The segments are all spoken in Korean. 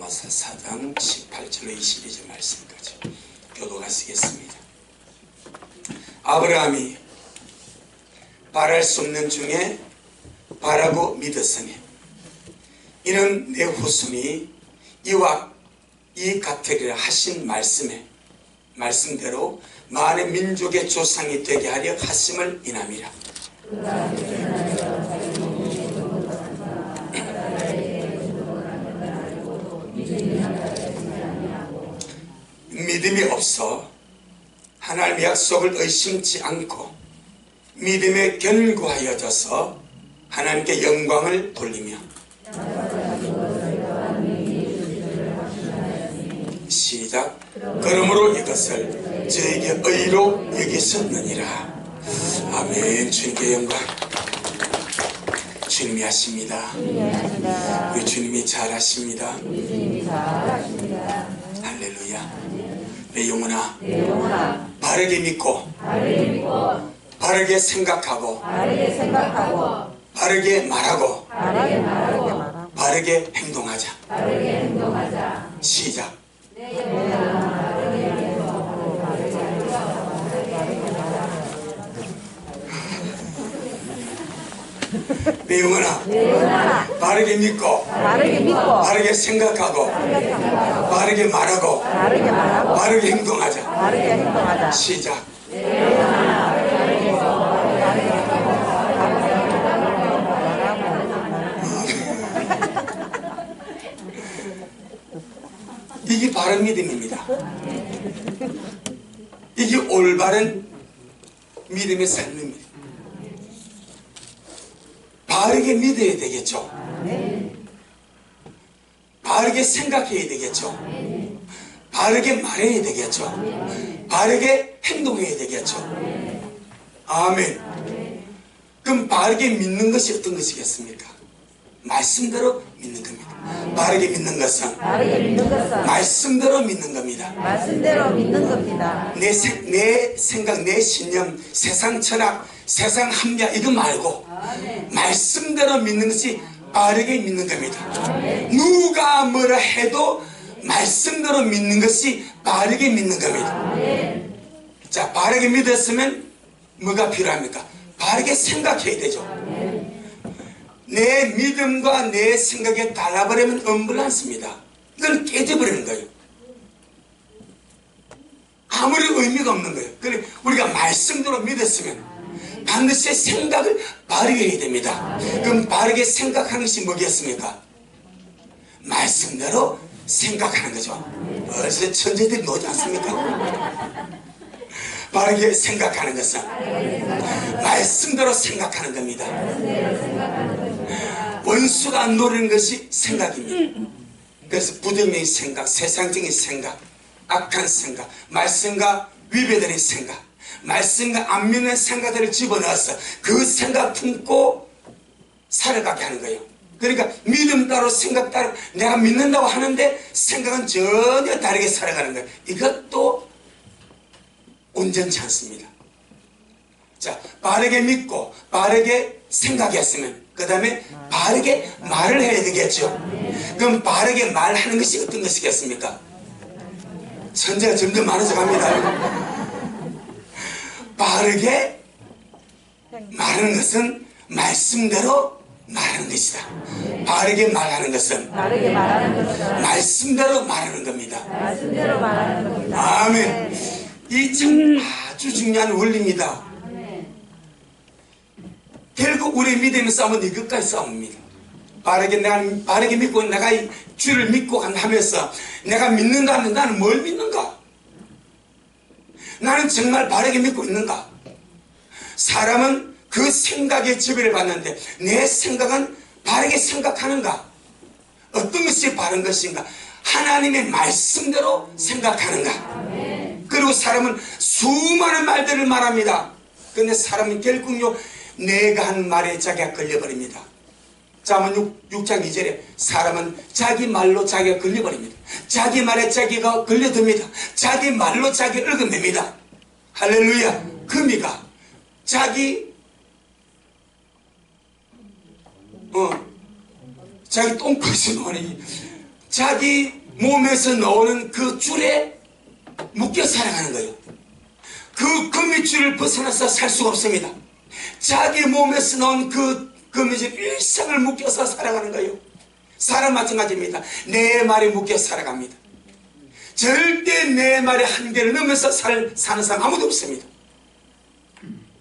로마서 4장 18절로 22절 말씀까지 교독하시겠습니다. 아브라함이 바랄 수 없는 중에 바라고 믿었으니 이는 내 후손이 이와 이 같으리라 하신 말씀대로 만의 민족의 조상이 되게 하려 하심을 인함이라. 믿음이 없어 하나님의 약속을 의심치 않고 믿음에 견고하여져서 하나님께 영광을 돌리며 시작. 그러므로 이것을 저에게 의로 여기셨느니라. 아멘. 주님께 영광. 주님이 하십니다. 우리 주님이 잘하십니다. 할렐루야. 내 영혼아, 바르게 믿고 바르게 생각하고 바르게 말하고 바르게 행동하자. 시작. 내 영혼아, 바르게 믿고 바르게 생각하고 바르게 말하고 바르게 행동하자. 시작. 이게 바른 믿음입니다. 이게 올바른 믿음의 삶입니다. 바르게 믿어야 되겠죠. 바르게 생각해야 되겠죠. 바르게 말해야 되겠죠. 바르게 행동해야 되겠죠. 아멘. 그럼 바르게 믿는 것이 어떤 것이겠습니까? 말씀대로 믿는 겁니다. 바르게 믿는 것은 말씀대로 믿는 겁니다. 내 생각, 내 신념, 세상 철학, 세상 합리화 이거 말고 말씀대로 믿는 것이 바르게 믿는 겁니다. 누가 뭐라 해도 말씀대로 믿는 것이 바르게 믿는 겁니다. 자, 바르게 믿었으면 뭐가 필요합니까? 바르게 생각해야 되죠. 내 믿음과 내 생각에 달라버리면 엄불않습니다. 이건 깨져버리는 거예요. 아무리 의미가 없는 거예요. 그래 우리가 말씀대로 믿었으면 반드시 생각을 바르게 해야 됩니다. 그럼 바르게 생각하는 것이 뭐겠습니까? 말씀대로 생각하는 거죠. 어디서 천재들이 나오지 않습니까? 바르게 생각하는 것은 말씀대로 생각하는 겁니다. 원수가 노리는 것이 생각입니다. 그래서 부정적인 생각, 세상적인 생각, 악한 생각, 말씀과 위배되는 생각, 말씀과 안 믿는 생각들을 집어넣어서 그 생각 품고 살아가게 하는 거예요. 그러니까 믿음 따로 생각 따로 내가 믿는다고 하는데 생각은 전혀 다르게 살아가는 거예요. 이것도 온전치 않습니다. 자, 바르게 믿고 바르게 생각했으면 그 다음에 바르게 말을 해야 되겠죠. 그럼 바르게 말하는 것이 어떤 것이겠습니까? 천재가 점점 많아져 갑니다. 바르게 말하는 것은 말씀대로 말하는 것이다. 바르게 말하는 것은 말씀대로 말하는 겁니다. 아멘. 이 참 아주 중요한 원리입니다. 결국 우리의 믿음의 싸움은 이것까지 싸움입니다. 바르게 믿고 내가 이 주를 믿고 하면서 내가 믿는가 하면 나는 뭘 믿는가? 나는 정말 바르게 믿고 있는가? 사람은 그 생각에 지배를 받는데 내 생각은 바르게 생각하는가? 어떤 것이 바른 것인가? 하나님의 말씀대로 생각하는가? 그리고 사람은 수많은 말들을 말합니다. 그런데 사람은 결국요 내가 한 말에 자기가 걸려버립니다. 잠언 6장 2절에 사람은 자기 말로 자기가 걸려버립니다. 자기 말에 자기가 걸려듭니다. 자기 말로 자기가 얽어냅니다. 할렐루야. 금이가 자기 자기 똥꼬에서 나오는 자기 몸에서 나오는 그 줄에 묶여 살아가는 거예요. 그 거미줄을 벗어나서 살 수가 없습니다. 자기 몸에서 나온 그 거미줄 일생을 묶여서 살아가는 거예요. 사람 마찬가지입니다. 내 말에 묶여 살아갑니다. 절대 내 말의 한계를 넘어서 사는 사람 아무도 없습니다.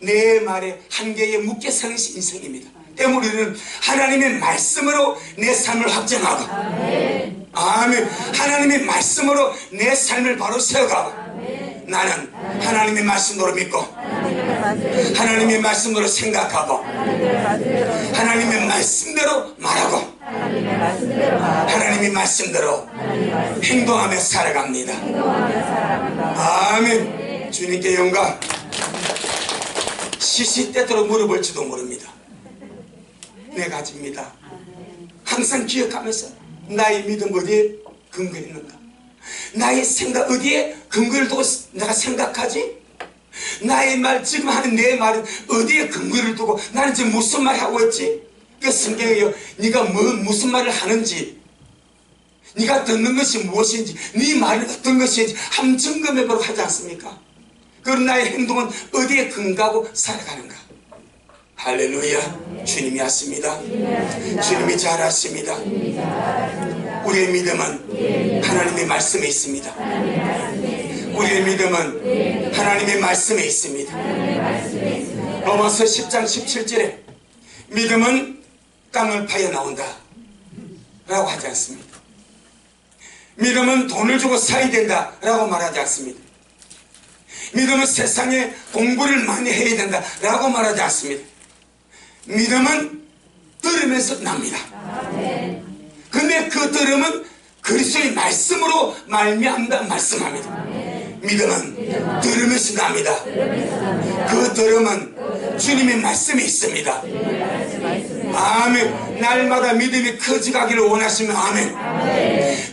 내 말의 한계에 묶여 사는 것이 인생입니다. 때문에 우리는 하나님의 말씀으로 내 삶을 확정하고, 아멘. 하나님의 말씀으로 내 삶을 바로 세워가고, 나는 하나님의 말씀으로 믿고, 하나님의 말씀으로 생각하고, 하나님의 말씀대로 말하고, 하나님의 말씀대로 행동하며 살아갑니다. 아멘. 주님께 영광. 시시때때로 물어볼지도 모릅니다. 네 가지입니다. 항상 기억하면서 나의 믿음 어디에 근거 있는가? 나의 생각 어디에 근거를 두고 내가 생각하지? 나의 말, 지금 하는 내 말은 어디에 근거를 두고 나는 지금 무슨 말 하고 있지? 그 성경에요, 네가 무슨 말을 하는지, 네가 듣는 것이 무엇인지, 네 말이 어떤 것인지 한번 점검해보라고 하지 않습니까? 그럼 나의 행동은 어디에 근거하고 살아가는가? 할렐루야. 주님이 하십니다. 주님이 잘하십니다. 우리의 믿음은 하나님의 말씀에 있습니다. 우리의 믿음은 하나님의 말씀에 있습니다. 로마서 10장 17절에 믿음은 땅을 파여 나온다 라고 하지 않습니다. 믿음은 돈을 주고 사야 된다 라고 말하지 않습니다. 믿음은 세상에 공부를 많이 해야 된다 라고 말하지 않습니다. 믿음은 들으면서 납니다. 근데 그 들음은 그리스도의 말씀으로 말미암다 말씀합니다. 믿음은 들으면서 납니다. 그 들음은 주님의 말씀이 있습니다. 아멘. 날마다 믿음이 커져가기를 원하시면 아멘.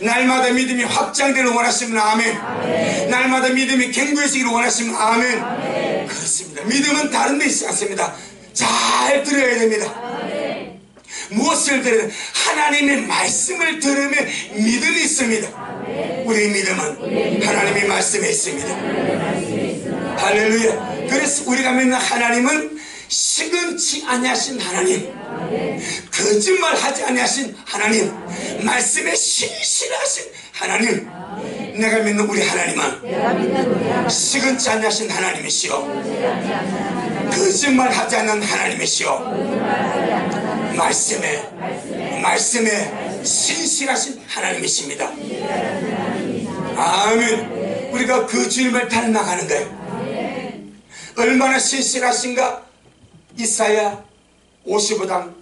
날마다 믿음이 확장되기를 원하시면 아멘. 날마다 믿음이 견고해지기를 원하시면 아멘. 그렇습니다. 믿음은 다른 데 있지 않습니다. 잘 들어야 됩니다. 무엇을 들으면 하나님의 말씀을 들으면 믿음이 있습니다. 우리의 믿음은 하나님의 말씀에 있습니다. 할렐루야. 그래서 우리가 믿는 하나님은 시금치 아니하신 하나님, 거짓말하지 아니하신 하나님, 말씀에 신실하신 하나님. 내가 믿는 우리 하나님은 시금치 아니하신 하나님이시오, 거짓말하지 않는 하나님이시오, 말씀에 신실하신 하나님이십니다. 아멘. 우리가 그 주님을 닮아가는 거예요. 얼마나 신실하신가? 이사야 55장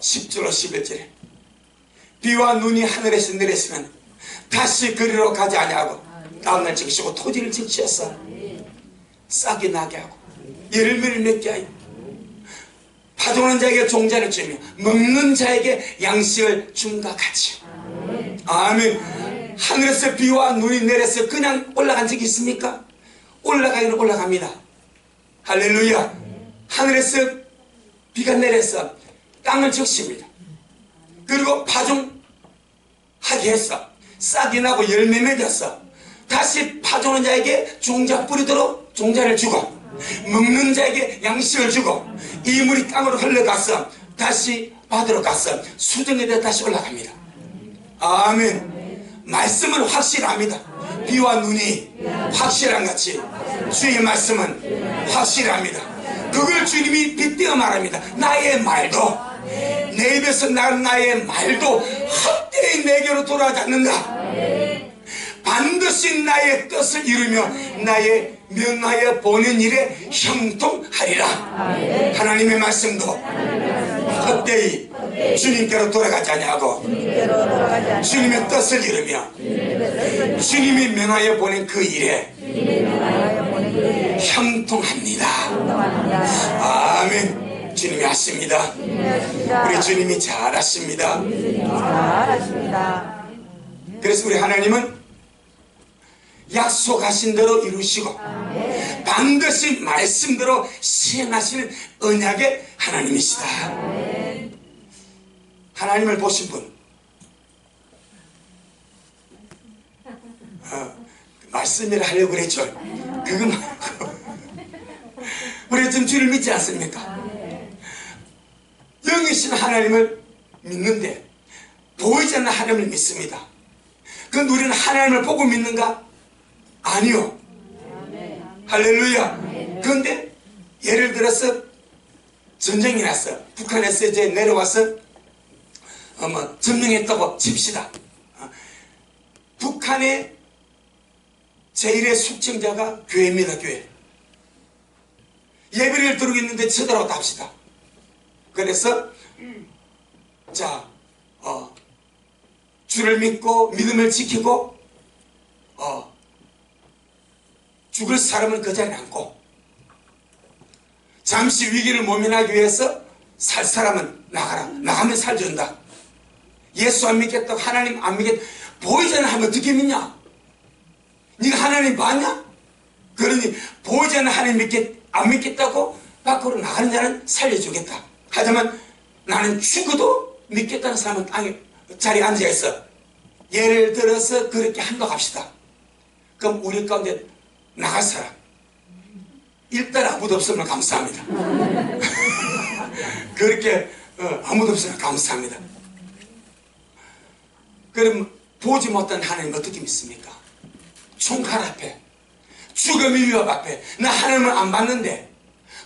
10절로 11절에 비와 눈이 하늘에서 내렸으면 다시 그리로 가지 아니하고 다음날 적시고 토지를 적시어서 싹이 나게 하고 열매를 맺게 하여 파도는 자에게 종자를 주며 먹는 자에게 양식을 줌과 같이. 아멘. 하늘에서 비와 눈이 내려서 그냥 올라간 적이 있습니까? 올라가기는 올라갑니다. 할렐루야. 하늘에서 비가 내려서 땅을 적십니다. 그리고 파종하게 해서 싹이 나고 열매 맺어서 다시 파종하는 자에게 종자 뿌리도록 종자를 주고 먹는 자에게 양식을 주고 이물이 땅으로 흘러가서 다시 바다로 가서 수정에 다시 올라갑니다. 아멘. 말씀은 확실합니다. 비와 눈이 확실한 같이 주의 말씀은 확실합니다. 그걸 주님이 빗대어 말합니다. 나의 말도, 내 입에서 나는 나의 말도 헛되이 내게로 돌아오지 않는다. 반드시 나의 뜻을 이루며 나의 명하여 보낸 일에 형통하리라. 하나님의 말씀도 헛되이 주님께로 돌아가지 아니하고 주님의 뜻을 이루며 주님이 명하여 보낸 그 일에 형통합니다. 아멘. 주님이 하십니다. 우리 주님이 잘하십니다. 그래서 우리 하나님은 약속하신 대로 이루시고 반드시 말씀대로 시행하시는 언약의 하나님이시다. 하나님을 보신 분, 말씀이라 하려고 그랬죠. 그거 말고 우리 지금 주를 믿지 않습니까? 영이신 하나님을 믿는데 보이지 않는 하나님을 믿습니다. 그럼 우리는 하나님을 보고 믿는가? 아니요. 할렐루야. 그런데 예를 들어서 전쟁이 났어. 북한에서 이제 내려와서 점령했다고 칩시다. 북한의 제1의 숙청자가 교회입니다. 교회. 예배를 드리고 있는데 쳐들어왔다 합시다. 그래서 자 주를 믿고 믿음을 지키고 죽을 사람은 그 자리에 앉고 잠시 위기를 모면하기 위해서 살 사람은 나가라. 나가면 살준다. 예수 안 믿겠다고 하나님 안 믿겠다. 보이잖아 하면 어떻게 믿냐? 네가 하나님 봤냐? 그러니 보이지 않는 하나님 안 믿겠다고 밖으로 나가는 자는 살려주겠다. 하지만 나는 죽어도 믿겠다는 사람은 땅에 자리에 앉아있어. 예를 들어서 그렇게 한다고 합시다. 그럼 우리 가운데 나갈 사람 일단 아무도 없으면 감사합니다. 그렇게 아무도 없으면 감사합니다. 그럼 보지 못한 하나님 어떻게 믿습니까? 총칼 앞에 죽음의 위협 앞에 나 하나님을 안 봤는데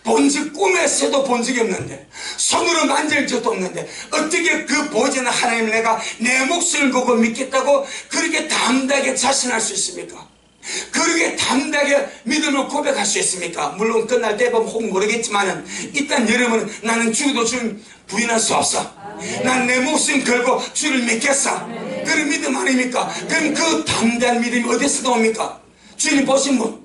본즉 꿈에서도 본 적이 없는데 손으로 만질 적도 없는데 어떻게 그 보이지 않는 하나님을 내가 내 목숨을 걸고 믿겠다고 그렇게 담대하게 자신할 수 있습니까? 그렇게 담대하게 믿음을 고백할 수 있습니까? 물론 끝날 때 보면 혹 모르겠지만은 일단 여러분은 나는 죽어도 주님 부인할 수 없어. 난 내 목숨 걸고 주를 믿겠어. 그런 믿음 아닙니까? 그럼 그 담대한 믿음이 어디서 나옵니까? 주님 보신 분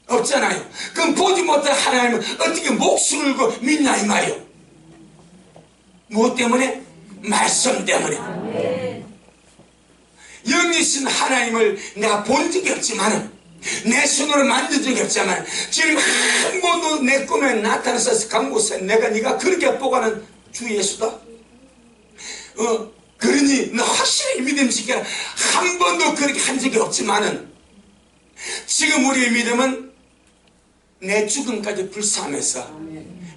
없잖아요. 그럼 보지 못한 하나님은 어떻게 목숨을 걸고 믿냐 이 말이요. 무엇 때문에? 말씀 때문에. 영이신 하나님을 내가 본 적이 없지만은 내 손으로 만든 적이 없지만 주님 한 번도 내 꿈에 나타나서 강구세 내가 네가 그렇게 보고는 주 예수다. 그러니 너 확실히 믿음 지켜라. 한 번도 그렇게 한 적이 없지만은 지금 우리의 믿음은 내 죽음까지 불사하면서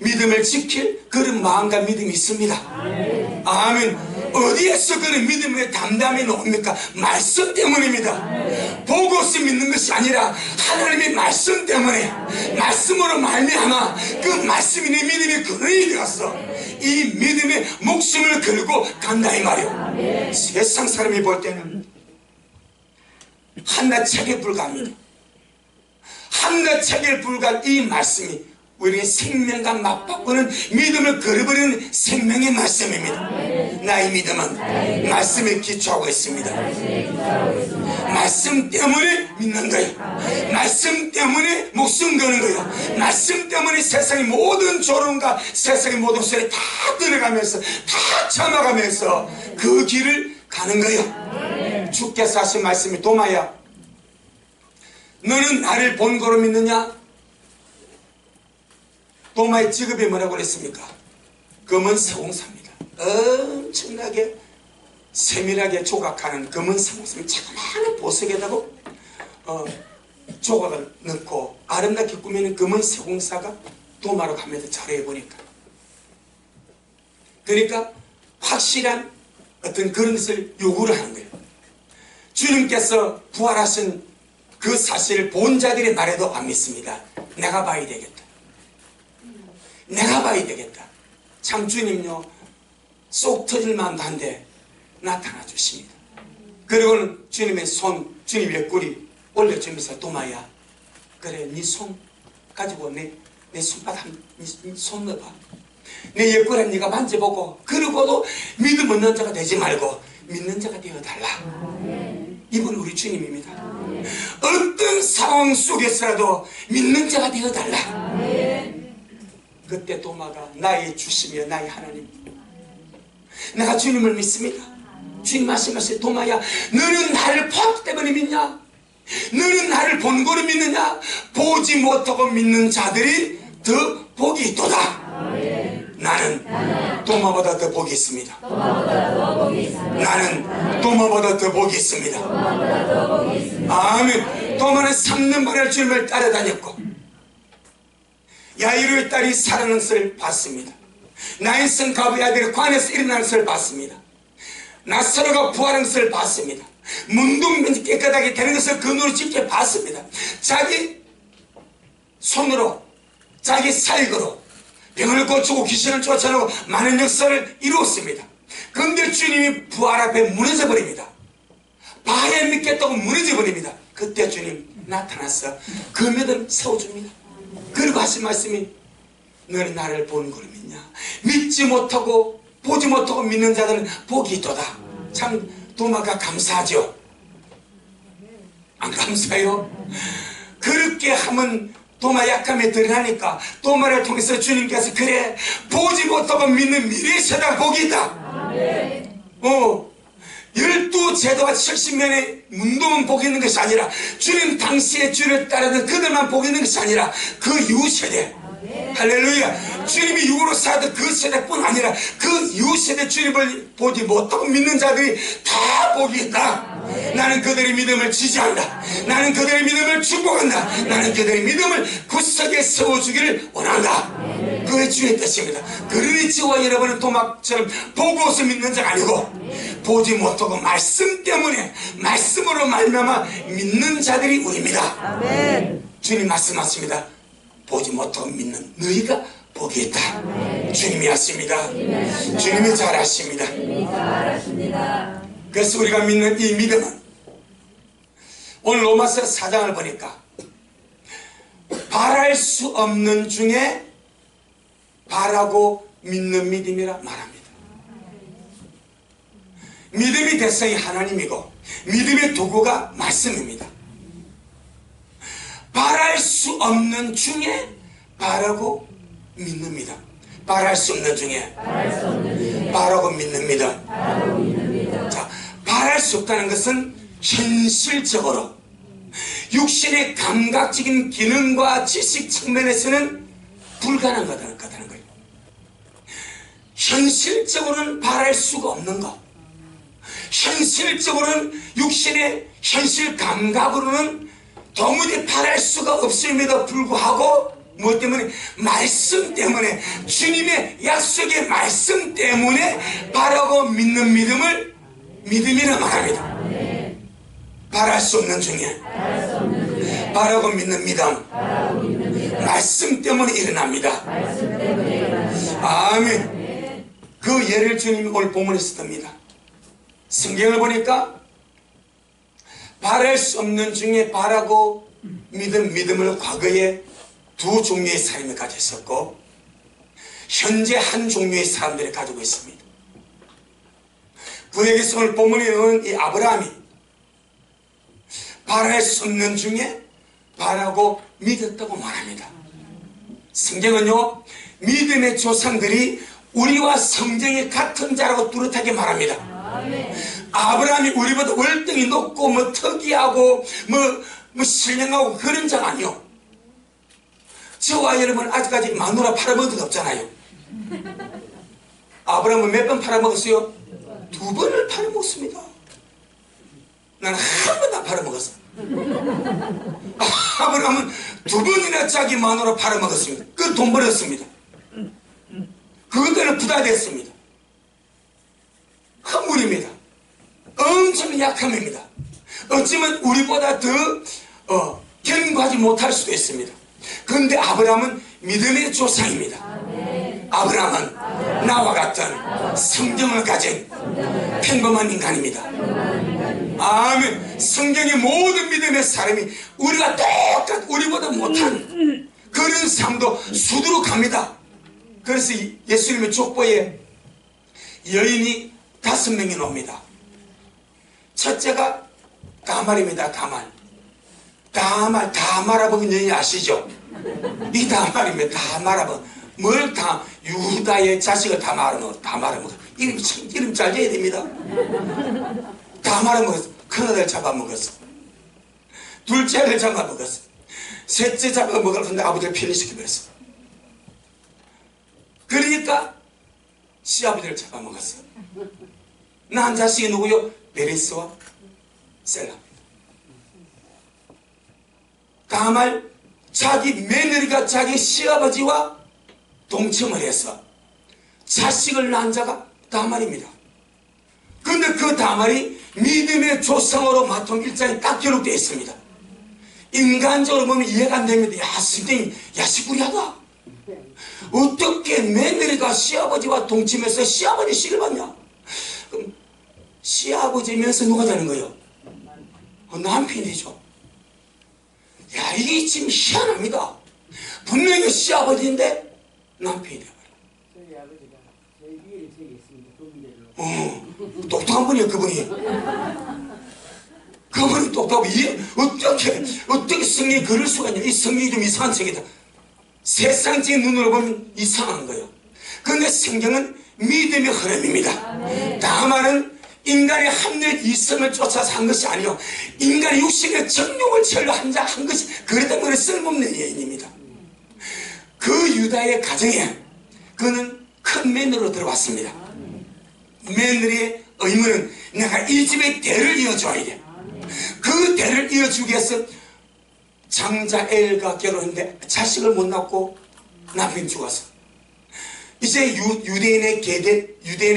믿음을 지킬 그런 마음과 믿음이 있습니다. 아멘. 어디에서 그런 믿음의 담담이 나옵니까? 말씀 때문입니다. 보고서 믿는 것이 아니라 하나님의 말씀 때문에 말씀으로 말미암아 그 말씀이 내 믿음의 근원이 되었어. 이 믿음의 목숨을 걸고 간다 이 말이요. 세상 사람이 볼 때는 한낱 책에 불과합니다. 한낱 책에 불과한 이 말씀이 우리의 생명과 맞바꾸는 믿음을 걸어버리는 생명의 말씀입니다. 나의 믿음은 말씀에 기초하고 있습니다. 말씀 때문에 믿는 거예요. 말씀 때문에 목숨 거는 거예요. 말씀 때문에 세상의 모든 조롱과 세상의 모든 소리 다 들어가면서 다 참아가면서 그 길을 가는 거예요. 주께서 하신 말씀이 도마야 너는 나를 본거로 믿느냐? 도마의 직업이 뭐라고 그랬습니까? 검은 서공사입니다. 엄청나게 세밀하게 조각하는 검은 서공사입니다. 자그마한 보석에다가 조각을 넣고 아름답게 꾸미는 검은 서공사가 도마로 가면서 잘해보니까 그러니까 확실한 어떤 그런 것을 요구를 하는 거예요. 주님께서 부활하신 그 사실을 본 자들의 말에도 안 믿습니다. 내가 봐야 되겠다. 내가 봐야 되겠다. 참 주님요 쏙 터질 만도 한데 나타나 주십니다. 그리고는 주님의 손, 주님의 옆구리 올려주면서 도마야 그래 네 손 가지고 내 손바닥 네 손 넣어봐. 내 옆구리 네가 만져보고 그러고도 믿음 없는 자가 되지 말고 믿는 자가 되어달라. 이분 우리 주님입니다. 어떤 상황 속에서라도 믿는 자가 되어달라. 그때 도마가 나의 주시며 나의 하나님 내가 주님을 믿습니다. 주님 말씀하시되 도마야 너는 나를 봤기 때문에 믿냐? 너는 나를 본 거로 믿느냐? 보지 못하고 믿는 자들이 더 복이 있도다. 나는 도마보다 더 복이 있습니다. 나는 도마보다 더 복이 있습니다. 아멘. 도마는 3년 반을 주님을 따라다녔고 야이로의 딸이 살아나는 것을 봤습니다. 나인성 가부의 아들이 관에서 일어나는 것을 봤습니다. 나사로가 부활하는 것을 봤습니다. 문둥면이 깨끗하게 되는 것을 그 눈으로 직접 봤습니다. 자기 손으로 자기 살거로 병을 고치고 귀신을 쫓아내고 많은 역사를 이루었습니다. 그런데 주님이 부활 앞에 무너져 버립니다. 봐야 믿겠다고 무너져 버립니다. 그때 주님 나타나서 그 믿음 세워줍니다. 그리고 하신 말씀이 너는 나를 보는 걸 믿냐? 믿지 못하고 보지 못하고 믿는 자들은 복이 있도다. 참 도마가 감사하죠. 안 감사해요? 그렇게 하면 도마 약함에 드러나니까 도마를 통해서 주님께서 그래 보지 못하고 믿는 미래의 세상 복이 있다. 12제도와 70년의 문도만 복이 있는 것이 아니라 주님 당시에 주를 따르는 그들만 복이 있는 것이 아니라 그 이후 세대, 할렐루야, 주님이 육으로 사던 그 세대뿐 아니라 그 이후 세대 주님을 보지 못하고 믿는 자들이 다 복이 있다. 나는 그들의 믿음을 지지한다. 나는 그들의 믿음을 축복한다. 나는 그들의 믿음을 굳세게 세워주기를 원한다. 그게 주의 뜻입니다. 그러니 저와 여러분은 도마처럼 보고서 믿는 자가 아니고 보지 못하고 말씀 때문에 말씀으로 말미암아 믿는 자들이 우리입니다. 아멘. 주님 말씀하십니다. 보지 못하고 믿는 너희가 복이 있다. 주님이 하십니다. 주님이 잘하십니다. 그래서 우리가 믿는 이 믿음은 오늘 로마서 4장을 보니까 바랄 수 없는 중에 바라고 믿는 믿음이라 말합니다. 믿음의 대상이 하나님이고 믿음의 도구가 말씀입니다. 바랄 수 없는 중에 바라고 믿는 믿음. 바랄 수 없는 중에 바라고 믿는 믿음. 자, 바랄 수 없다는 것은 현실적으로 육신의 감각적인 기능과 지식 측면에서는 불가능하다는 거예요. 현실적으로는 바랄 수가 없는 것, 현실적으로는 육신의 현실 감각으로는 도무지 바랄 수가 없음에도 불구하고 무엇 때문에? 말씀 때문에, 주님의 약속의 말씀 때문에 바라고 믿는 믿음을 믿음이라 말합니다. 바랄 수 없는 중에 바라고 믿는 믿음, 말씀 때문에 일어납니다. 아멘. 그 예를 주님이 오늘 본문에서 듭니다. 성경을 보니까 바랄 수 없는 중에 바라고 믿음을 과거에 두 종류의 사람이 가졌었고 현재 한 종류의 사람들이 가지고 있습니다. 구약에서 오늘 본문에 나오는 이 아브라함이 바랄 수 없는 중에 바라고 믿었다고 말합니다. 성경은요, 믿음의 조상들이 우리와 성정이 같은 자라고 뚜렷하게 말합니다. 아브라함이 우리보다 월등히 높고 뭐 특이하고 뭐 신령하고 그런 자가 아니요. 저와 여러분 아직까지 마누라 팔아먹은 적 없잖아요. 아브라함은 몇 번 팔아먹었어요? 2번을 팔아먹었습니다. 나는 한 번도 안 팔아먹었어. 아브라함은 2번이나 자기 마누라 팔아먹었습니다. 그 돈 벌었습니다. 그것들은 부자 됐습니다. 허물입니다. 엄청 약함입니다. 어쩌면 우리보다 더 견고하지 못할 수도 있습니다. 그런데 아브라함은 믿음의 조상입니다. 아브라함은 나와 같은 성경을 가진 평범한 인간입니다. 아멘. 성경의 모든 믿음의 사람이 우리가 똑같 우리보다 못한 그런 삶도 수두룩합니다. 그래서 예수님의 족보에 여인이 5명이 나옵니다. 첫째가 다말입니다. 다말 다 말아먹은 여인 아시죠? 이 다말입니다. 다 말아먹은 뭘 다 유다의 자식을 다 말아먹어. 이름 잘 지어야 됩니다. 다 말아먹었어. 큰아들 잡아먹었어. 둘째를 잡아먹었어. 셋째 잡아먹었는데 아버지를 편애시켜버렸어. 그 그러니까 시아버지를 잡아먹었어. 낳은 자식이 누구요? 베레스와 셀라. 다말 자기 며느리가 자기 시아버지와 동침을 해서 자식을 낳은 자가 다말입니다. 그런데 그 다말이 믿음의 조상으로 마태복음 1장에 딱 기록되어 있습니다. 인간적으로 보면 이해가 안 됩니다. 야, 선생님, 야식구리하다. 어떻게 며느리가 시아버지와 동침해서 시아버지 씨를 받냐? 그럼 시아버지면서 누가 되는 거예요? 남편이죠. 야, 이게 지금 희한합니다. 분명히 시아버지인데 남편이 되어버려. 저희 아버지가 저희 위에 저기 있습니다. 동대로. 똑똑한 분이에요, 그분이. 그분이 똑똑하고, 어떻게 성경이 그럴 수가 있냐. 이 성경이 좀 이상한 책이다. 세상적인 눈으로 보면 이상한 거예요. 그런데 성경은 믿음의 흐름입니다. 다만은 인간의 합리적 이성을 쫓아서 한 것이 아니요, 인간의 육신의 정욕을 철로 한 것이, 그랬던 것은 쓸모없는 여인입니다. 그 유다의 가정에 그는 큰 며느리로 들어왔습니다. 며느리의 의무는 내가 이 집의 대를 이어줘야 돼. 그 대를 이어주기 위해서 장자 엘과 결혼했는데 자식을 못 낳고 남편이 죽었어. 이제 유대인의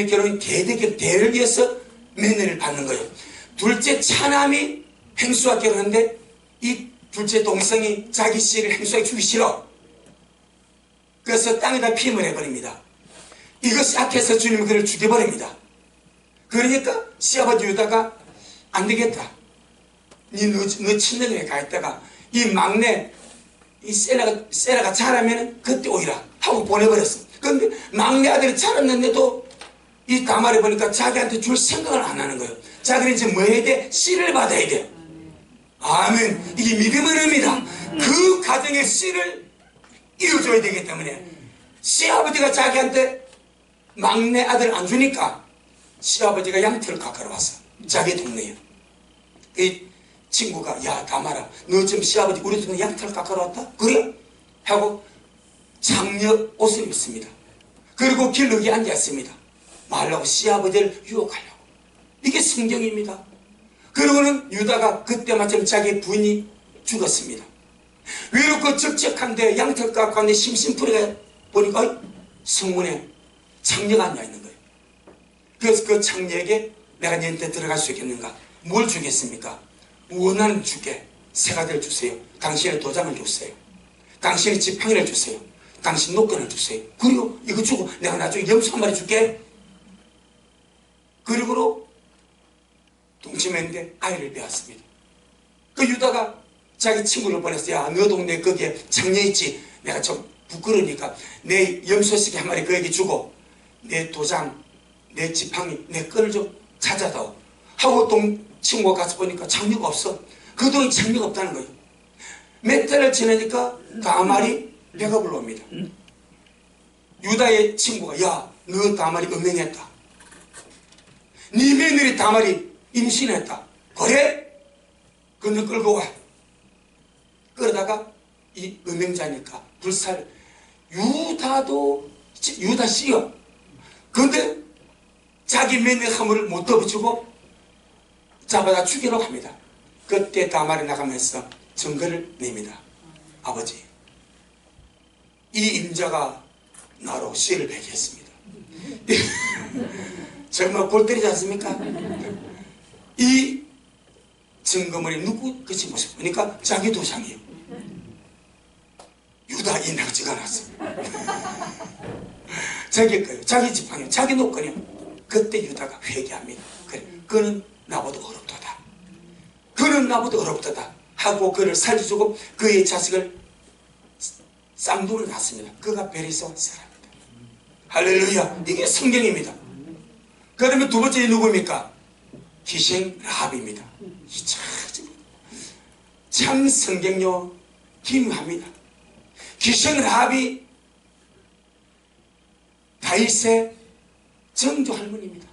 결혼은 대를 위해서 며느리를 받는 거예요. 둘째 차남이 행수와 결혼했는데 이 둘째 동생이 자기 씨를 행수하게 주기 싫어. 그래서 땅에다 피임을 해버립니다. 이것이 악해서 주님은 그를 죽여버립니다. 그러니까 시아버지 유다가 안 되겠다. 너 친정에 가 있다가 이 막내 이 세라가 자라면 그때 오이라 하고 보내버렸어. 그런데 막내 아들이 자랐는데도 이 다말이 보니까 자기한테 줄 생각을 안 하는 거예요. 자기는 이제 뭐 해야 돼? 씨를 받아야 돼. 아멘. 이게 믿음의 의미다. 그 가정의 씨를 이어줘야 되기 때문에 시아버지가 자기한테 막내 아들 안 주니까 시아버지가 양털을 깎으러 왔어. 자기 동네에. 이 친구가, 야, 다말아, 너 지금 시아버지 우리 동네 양털 깎으러 왔다? 그래? 하고 장녀 옷을 입습니다. 그리고 길르기 앉았습니다. 말라고 시아버지를 유혹하려고. 이게 성경입니다. 그러고는 유다가 그때 마침 자기 부인이 죽었습니다. 외롭고 적적한데 양털 깎고 왔는데 심심풀이가 보니까 성문에 장녀가 앉아있는 거예요. 그래서 그 장녀에게 내가 너한테 들어갈 수 있겠는가? 뭘 주겠습니까? 원하는 주게 세 가지를 주세요. 당신의 도장을 주세요. 당신의 지팡이를 주세요. 당신 노끈을 주세요. 그리고 이거 주고 내가 나중에 염소 한 마리 줄게. 그리고 동침했는데 아이를 배웠습니다. 그 유다가 자기 친구를 보냈어요. 야, 너 동네 거기에 장녀 있지? 내가 좀 부끄러우니까 내 염소새끼 한 마리 그에게 주고 내 도장, 내 지팡이, 내 끈을 좀 찾아다오 하고 친구가 가서 보니까 장녀가 없어. 그동안 장녀가 없다는 거예요. 몇 달을 지나니까 다말이 배가 불러옵니다. 유다의 친구가, 야, 너 다말이 음행했다. 네 며느리 다말이 임신했다. 그래? 그는 끌고 와. 그러다가 이 음행자니까 불살. 유다 씨요. 그런데 자기 며느리 허물을 못 덮어주고 잡아다 죽이려고 합니다. 그때 다말이 나가면서 증거를 냅니다. 아버지, 이 임자가 나로 씨를 베게 했습니다. 정말 골 때리지 않습니까? 이 증거물이 누구 것이 모습 보니까 자기 도장이에요. 유다 인하가 찍어놨어. 자기 거예요. 자기 지팡이, 자기 노건이요. 그때 유다가 회개합니다. 그래, 그는 나보다 어렵도다. 그는 나보다 어렵도다 하고 그를 살려주고 그의 자식을 쌍둥이를 낳습니다. 그가 베리스와 셀라입니다. 할렐루야. 이게 성경입니다. 그러면 두 번째 누구입니까? 기생 라합입니다. 참 성경요 기묘합니다. 기생 라합이 다윗의 정조 할머니입니다.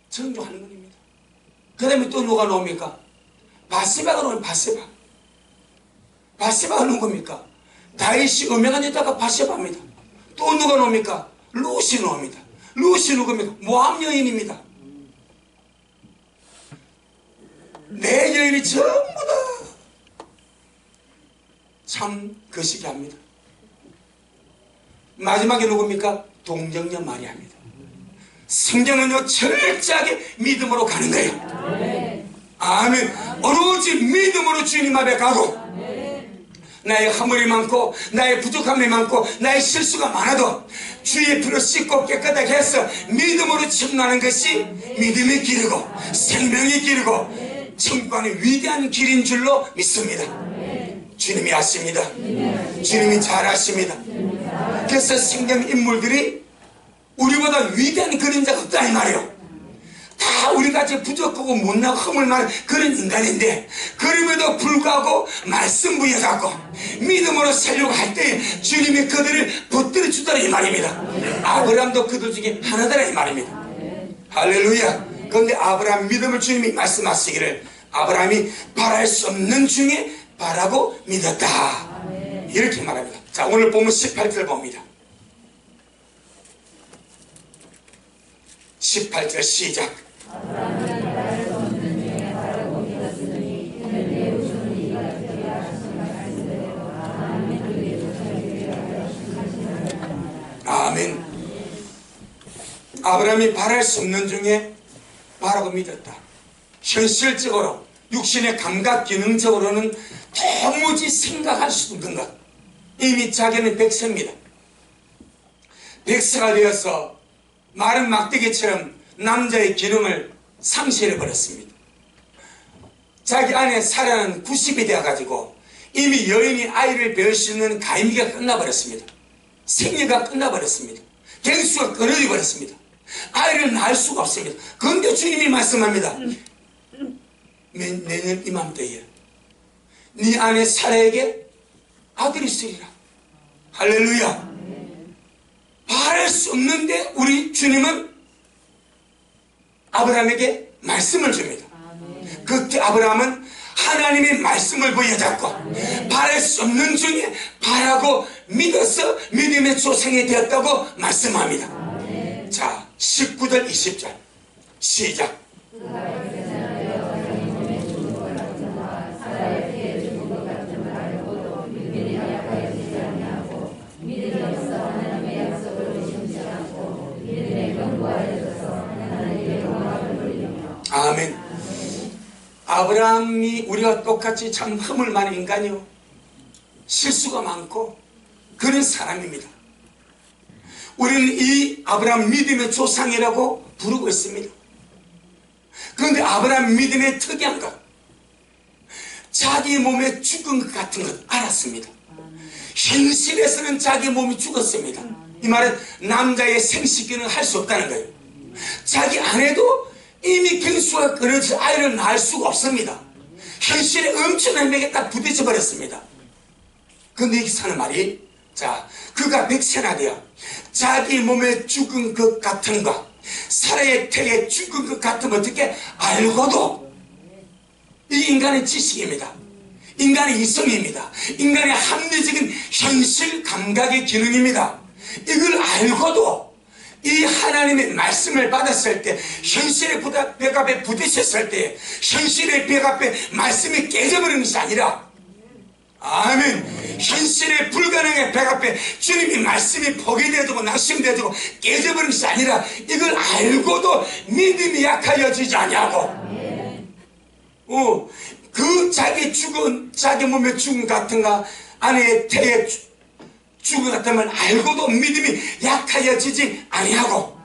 정조 할머니입니다. 그 다음에 또 누가 나옵니까? 바세바가 나오면 바세바. 바세바가 누굽니까? 다윗이 음행한 여자가 바세바입니다. 또 누가 놉니까? 롯이 놉니다. 롯이 누굽니까? 모압 여인입니다. 내 여인이 전부 다 참 거시기합니다. 마지막에 누굽니까? 동정녀 마리아입니다. 성경은요 철저하게 믿음으로 가는 거예요. 아멘. 오로지 믿음으로 주님 앞에 가고, 나의 허물이 많고 나의 부족함이 많고 나의 실수가 많아도 주의 피로 씻고 깨끗하게 해서 믿음으로 청구하는 것이 믿음의 길이고 생명의 길이고 천국 가는 위대한 길인 줄로 믿습니다. 주님이 아십니다. 주님이 잘 아십니다. 그래서 성경 인물들이 우리보다 위대한 그림자가 없다 이 말이에요. 다 우리같이 부족하고 못나고 허물 많은 그런 인간인데, 그럼에도 불구하고 말씀 부여잡고 믿음으로 살려고 할 때 주님이 그들을 붙들어 주더라 이 말입니다. 아브라함도 그들 중에 하나더라 이 말입니다. 할렐루야. 그런데 아브라함 믿음을 주님이 말씀하시기를 아브라함이 바랄 수 없는 중에 바라고 믿었다, 이렇게 말합니다. 자, 오늘 보면 18절 봅니다. 18절 시작. 아멘. 아브라함이 바랄 수 없는 중에 바라고 믿었다. 현실적으로 육신의 감각 기능적으로는 도무지 생각할 수 없는 것. 이미 자기는 백세입니다. 백세가 되어서 마른 막대기처럼 남자의 기능을 상실해버렸습니다. 자기 안에 살아는 90이 되어가지고 이미 여인이 아이를 배울 수 있는 가임기가 끝나버렸습니다. 생리가 끝나버렸습니다. 갱수가 끊어져 버렸습니다. 아이를 낳을 수가 없습니다. 그런데 주님이 말씀합니다. 내년 이맘때에 네 안에 사라에게 아들이 있으리라. 할렐루야. 바랄 수 없는데 우리 주님은 아브라함에게 말씀을 줍니다. 그때 아브라함은 하나님의 말씀을 부여잡고 바랄 수 없는 중에 바라고 믿어서 믿음의 조상이 되었다고 말씀합니다. 자, 19절 20절 시작. 아멘. 아브라함이 우리와 똑같이 참 허물 많은 인간이요, 실수가 많고 그런 사람입니다. 우리는 이 아브라함 믿음의 조상이라고 부르고 있습니다. 그런데 아브라함 믿음의 특이한 것, 자기 몸에 죽은 것 같은 것 알았습니다. 현실에서는 자기 몸이 죽었습니다. 이 말은 남자의 생식기는 할 수 없다는 거예요. 자기 아내도 이미 갱수가 끊어져 아이를 낳을 수가 없습니다. 현실에 엄청난 맥에 딱 부딪혀 버렸습니다. 그런데 여기서 하는 말이, 자, 그가 백세나 되어 자기 몸에 죽은 것 같은 것, 사라의 태에 죽은 것 같은 어떻게 알고도, 이 인간의 지식입니다. 인간의 이성입니다. 인간의 합리적인 현실 감각의 기능입니다. 이걸 알고도 이 하나님의 말씀을 받았을 때, 현실의 벽 앞에 부딪혔을 때 현실의 벽 앞에 말씀이 깨져버리는 것이 아니라, 아멘, 현실의 불가능의 벽 앞에 주님이 말씀이 포기되어지고 낙심되어지고 깨져버리는 것이 아니라 이걸 알고도 믿음이 약하여지지 아니하고, 그 자기 몸에 죽은 같은가, 아내의 태에 죽은 같으면 알고도 믿음이 약하여지지 아니하고,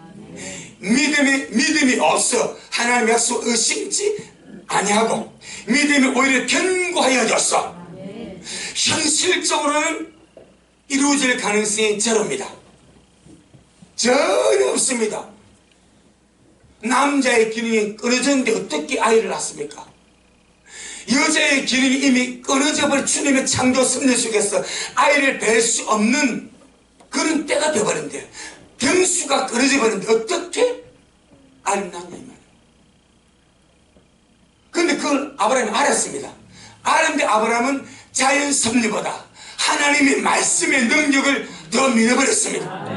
믿음이 없어 하나님의 약속 의심치 아니하고, 믿음이 오히려 견고하여졌어. 현실적으로는 이루어질 가능성이 제로입니다. 전혀 없습니다. 남자의 기능이 끊어졌는데 어떻게 아이를 낳습니까? 여자의 기능이 이미 끊어져버린 주님의 창조 섭리 속에서 아이를 뵐 수 없는 그런 때가 되어버렸는데, 경수가 끊어져 버렸는데 어떻게 아이를 낳냐 이 말이에요. 그런데 그걸 아브라함이 알았습니다. 알았는데 아브라함은 자연 섭리보다 하나님의 말씀의 능력을 더 더 믿어버렸습니다.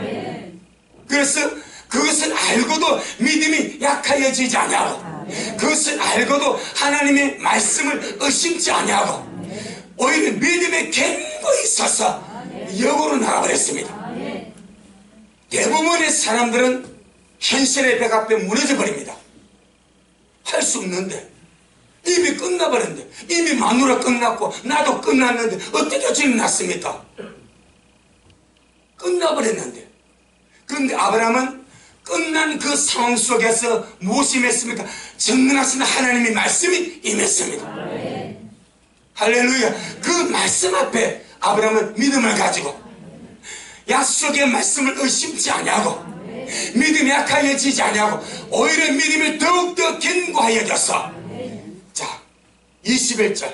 그래서 그것을 알고도 믿음이 약하여지지 아니하고, 그것을 알고도 하나님의 말씀을 의심지 아니하고, 오히려 믿음의 견고히 있어서 역으로 나가버렸습니다. 대부분의 사람들은 현실의 벽 앞에 무너져 버립니다. 할 수 없는데, 이미 끝나버렸는데, 이미 마누라 끝났고 나도 끝났는데 어떻게 지금 났습니까? 끝나버렸는데. 그런데 아브라함은 끝난 그 상황 속에서 무엇이 임했습니까? 전능하신 하나님의 말씀이 임했습니다. 할렐루야. 그 말씀 앞에 아브라함은 믿음을 가지고 약속의 말씀을 의심치 아니하고 믿음이 약하여지지 아니하고 오히려 믿음이 더욱더 견고하여져서, 자 21절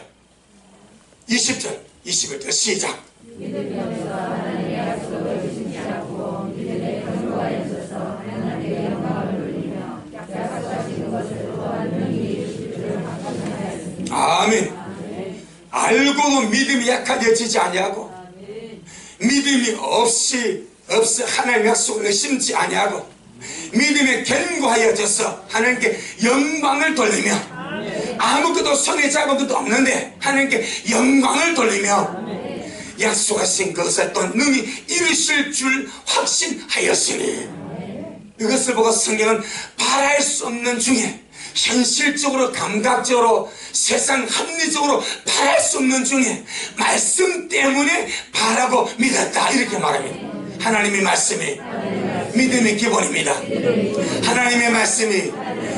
20절 21절 시작. 믿음이 없어 하나님의 약속을 의심치 않고 믿음에 견고하여져서 하나님께 영광을 돌리며 약속하시는 것을 또한 능히 이루실 줄을 확신하였습니다. 아멘. 알고도 믿음이 약해지지 아니하고 믿음이 없어 하나님의 약속을 의심치 아니하고 믿음에 견고하여져서 하나님께 영광을 돌리며, 아무것도 손에 잡은 것도 없는데 하나님께 영광을 돌리며 약속하신 것을 또 능히 이루실 줄 확신하였으니, 이것을 보고 성경은 바랄 수 없는 중에, 현실적으로 감각적으로 세상 합리적으로 바랄 수 없는 중에 말씀 때문에 바라고 믿었다 이렇게 말합니다. 하나님의 말씀이 믿음의 기본입니다. 하나님의 말씀이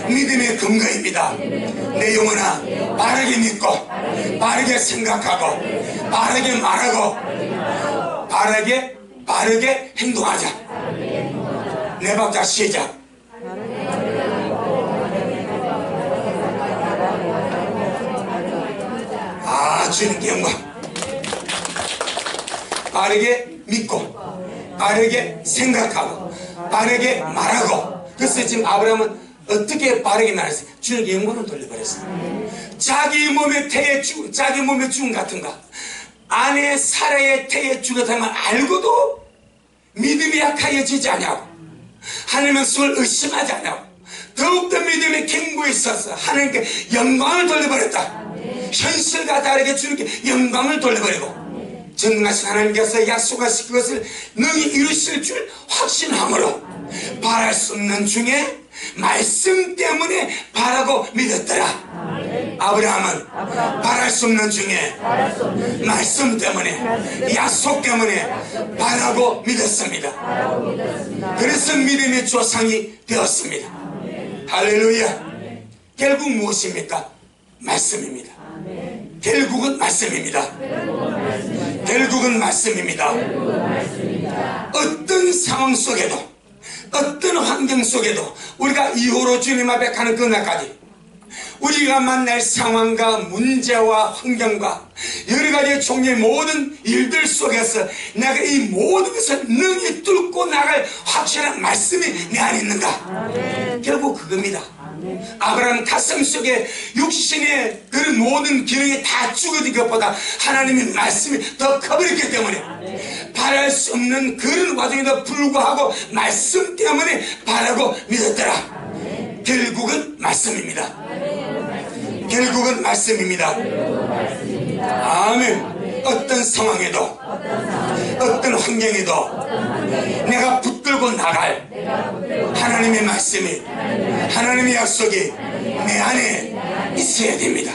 믿음의 근거입니다. 내 영혼아, 바르게 믿고 바르게 생각하고 바르게 말하고 바르게 행동하자. 네 박자 시작. 주님께 영광. 바르게 믿고 바르게 생각하고 바르게 말하고. 그래서 지금 아브라함은 어떻게 바르게 말했어요? 주님께 영광을 돌려버렸어요. 자기 몸의 죽음 같은가, 아내 사라의 태의 죽음 같은 걸 알고도 믿음이 약하여지지 않냐고, 하나님의 말씀을 의심하지 않냐고, 더욱더 믿음의 견고에 있어서 하나님께 영광을 돌려버렸다. 현실과 다르게 주님께 영광을 돌려버리고 전능하신 하나님께서 약속하신 그것을 능히 이루실 줄 확신함으로 바랄 수 없는 중에 말씀 때문에 바라고 믿었더라. 아브라함은 바랄 수 없는 중에 말씀 때문에, 약속 때문에 바라고 믿었습니다. 그래서 믿음의 조상이 되었습니다. 할렐루야. 결국 무엇입니까? 말씀입니다. 결국은 말씀입니다. 결국은 말씀입니다. 어떤 상황 속에도, 어떤 환경 속에도 우리가 이후로 주님 앞에 가는 그날까지 우리가 만날 상황과 문제와 환경과 여러가지 종류의 모든 일들 속에서 내가 이 모든 것을 능히 뚫고 나갈 확실한 말씀이 내 안에 있는가? 결국 그겁니다. 아브라함 가슴 속에 육신의 그런 모든 기능이 다 죽어진 것보다 하나님의 말씀이 더 커버렸기 때문에 바랄 수 없는 그런 와중에도 불구하고 말씀 때문에 바라고 믿었더라. 결국은 말씀입니다. 결국은 말씀입니다. 아멘. 어떤 상황에도 어떤 환경에도 내가 붙들고 나갈 하나님의 말씀이, 하나님의 약속이 내 안에 있어야 됩니다.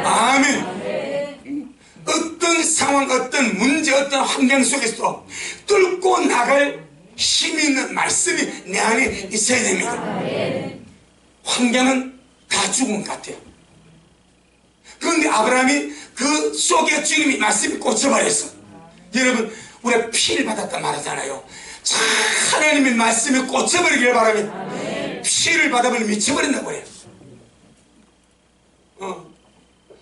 아멘. 어떤 상황, 어떤 문제, 어떤 환경 속에서도 뚫고 나갈 힘이 있는 말씀이 내 안에 있어야 됩니다. 환경은 다 죽은 것 같아요. 그런데 아브라함이 그 속에 주님이 말씀이 꽂혀버렸어. 여러분, 우리가 피를 받았다 말하잖아요. 자, 하나님의 말씀이 꽂혀버리기를 바랍니다. 피를 받아버리면 미쳐버린다고 그래요.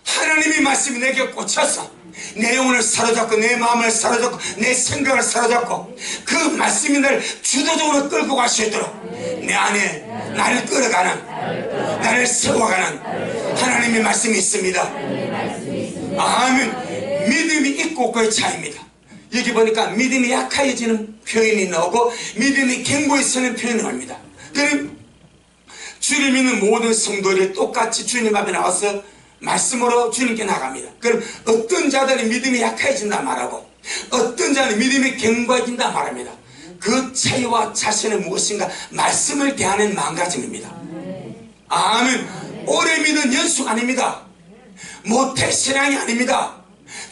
하나님의 말씀이 내게 꽂혀서 내 영혼을 사로잡고 내 마음을 사로잡고 내 생각을 사로잡고 그 말씀이 나를 주도적으로 끌고 갈 수 있도록 내 안에 나를 끌어가는, 나를 세워가는 하나님의 말씀이 있습니다. 아멘. 믿음이 있고 없고의 차이입니다. 여기 보니까 믿음이 약해지는 표현이 나오고 믿음이 견고해지는 표현이 나옵니다. 그럼 주님 믿는 모든 성도들이 똑같이 주님 앞에 나와서 말씀으로 주님께 나갑니다. 그럼 어떤 자들이 믿음이 약해진다 말하고 어떤 자는 믿음이 견고해진다 말합니다. 그 차이와 자신은 무엇인가? 말씀을 대하는 마음가짐입니다. 아멘. 오래 믿은 연수가 아닙니다. 모태신앙이 아닙니다.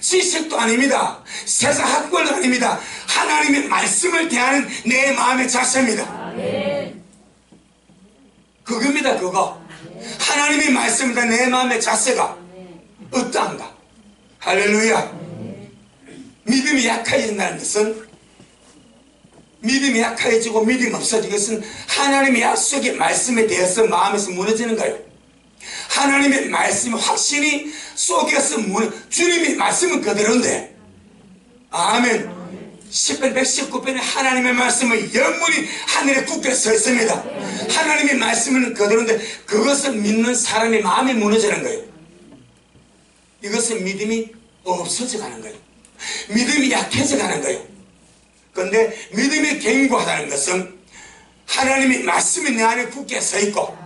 지식도 아닙니다. 세상 학벌도 아닙니다. 하나님의 말씀을 대하는 내 마음의 자세입니다. 그겁니다. 그거 하나님의 말씀이다. 내 마음의 자세가 어떠한가? 할렐루야. 믿음이 약해진다는 것은 믿음이 약해지고 믿음이 없어지는 것은 하나님의 약속의 말씀에 대해서 마음에서 무너지는 거예요. 하나님의 말씀 확신이 속에서 주님의 말씀은 그대로인데 아멘. 10편 119편에 하나님의 말씀은 영문이 하늘에 굳게 서 있습니다. 하나님의 말씀은 그대로인데 그것을 믿는 사람의 마음이 무너지는 거예요. 이것은 믿음이 없어져 가는 거예요. 믿음이 약해져 가는 거예요. 그런데 믿음이 견고하다는 것은 하나님의 말씀이 내 안에 굳게 서 있고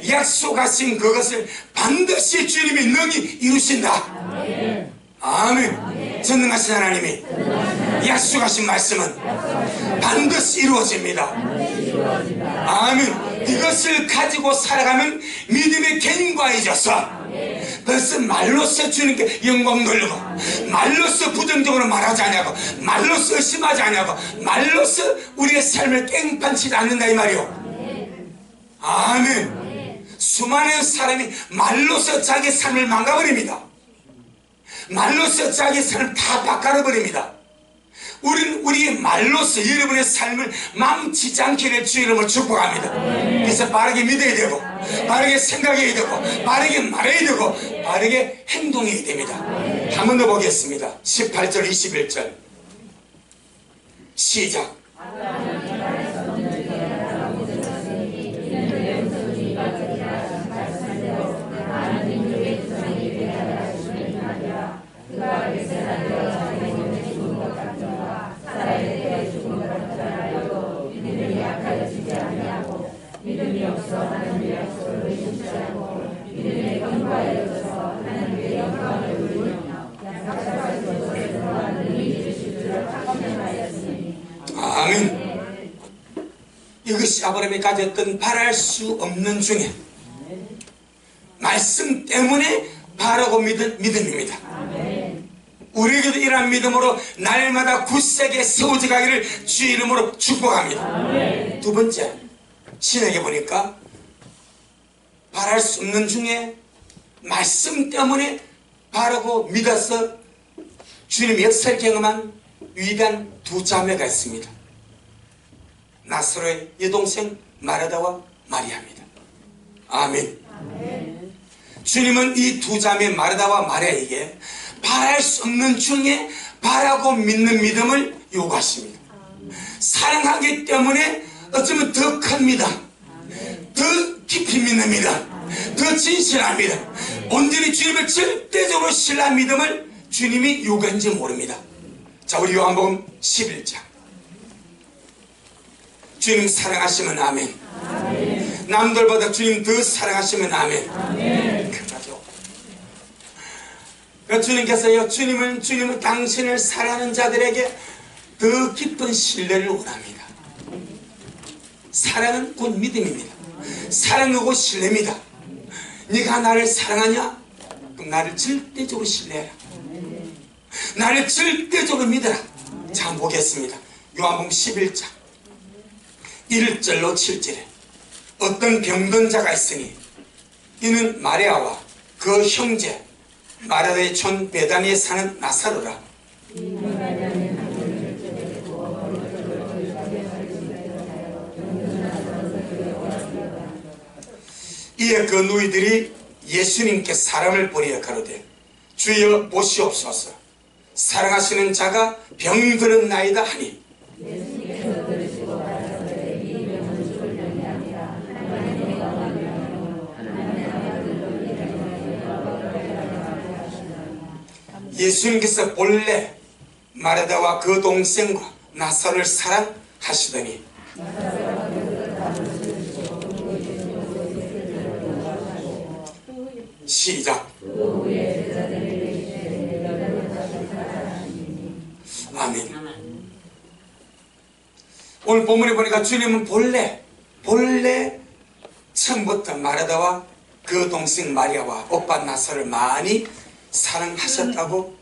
약속하신 그것을 반드시 주님이 능히 이루신다. 아멘. 전능하신 하나님이 약속하신 말씀은 반드시 이루어집니다. 아멘. 이것을 가지고 살아가면 믿음이 견고해져서 벌써 말로써 주님께 영광 돌리고 말로써 부정적으로 말하지 않냐고 말로써 의심하지 않냐고 말로써 우리의 삶을 깽판치지 않는다 이 말이요. 아멘. 수많은 사람이 말로써 자기 삶을 망가버립니다. 말로써 자기 삶을 다 바꿔버립니다. 우리는 우리의 말로써 여러분의 삶을 망치지 않기를 주 이름으로 축복합니다. 그래서 바르게 믿어야 되고 바르게 생각해야 되고 바르게 말해야 되고 바르게 행동해야 됩니다. 한 번 더 보겠습니다. 18절 21절 시작. 아멘. 이것이 아브라함이 가졌던 바랄 수 없는 중에 말씀 때문에 바라고 믿은 믿음입니다. 우리에게도 이러한 믿음으로 날마다 굳세게 세워져 가기를 주 이름으로 축복합니다. 두 번째, 신에게 보니까 바랄 수 없는 중에 말씀 때문에 바라고 믿어서 주님의 역사를 경험한 위대한 두 자매가 있습니다. 나사로의 여동생 마르다와 마리아입니다. 아멘. 주님은 이 두 자매 마르다와 마리아에게 바랄 수 없는 중에 바라고 믿는 믿음을 요구하십니다. 사랑하기 때문에 어쩌면 더 큽니다. 더 깊이 믿습니다. 더 진실합니다. 온전히 주님을 절대적으로 신뢰한 믿음을 주님이 요구한지 모릅니다. 자, 우리 요한복음 11장. 주님 사랑하시면 아멘. 남들보다 주님 더 사랑하시면 아멘. 그렇죠. 주님께서요, 주님은 당신을 사랑하는 자들에게 더 깊은 신뢰를 원합니다. 사랑은 곧 믿음입니다. 사랑은 곧 신뢰입니다. 네가 나를 사랑하냐? 그럼 나를 절대적으로 신뢰해라. 나를 절대적으로 믿어라. 자, 한번 보겠습니다. 요한복음 11장 1절로 7절에 어떤 병든 자가 있으니 이는 마리아와 그 형제 마르다의 촌 베다니에 사는 나사로라. 이에 그 누이들이 예수님께 사람을 보내어 가로되 주여 보시옵소서 사랑하시는 자가 병드는 나이다 하니 예수님께서 본래 마르다와 그 동생과 나사로를 사랑하시더니 시작. 아멘. 오늘 본문에 보니까 주님은 본래 처음부터 마르다와 그 동생 마리아와 오빠 나사로를 많이 사랑하셨다고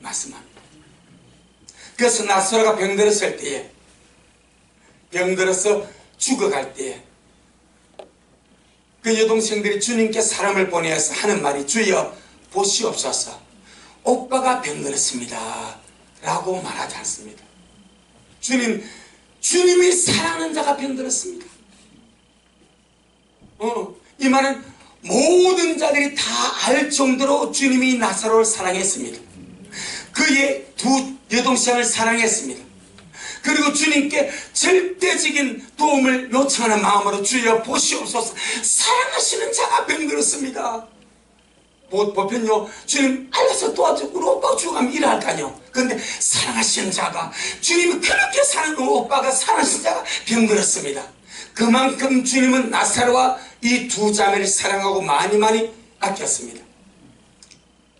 말씀합니다. 그래서 나사로가 병들었을 때에, 병들어서 죽어갈 때에 그 여동생들이 주님께 사람을 보내어서 하는 말이, 주여 보시옵소서, 오빠가 병들었습니다 라고 말하지 않습니다. 주님이 사랑하는 자가 병들었습니다. 이 말은 모든 자들이 다 알 정도로 주님이 나사로를 사랑했습니다. 그의 두 여동생을 사랑했습니다. 그리고 주님께 절대적인 도움을 요청하는 마음으로 주여 보시옵소서, 사랑하시는 자가 병들었습니다. 보편요, 주님 알아서 도와줘, 우리 오빠가 죽으면 일할까요? 그런데 사랑하시는 자가, 주님이 그렇게 사랑하는 오빠가, 사랑하시는 자가 병들었습니다. 그만큼 주님은 나사로와 이 두 자매를 사랑하고 많이 아꼈습니다.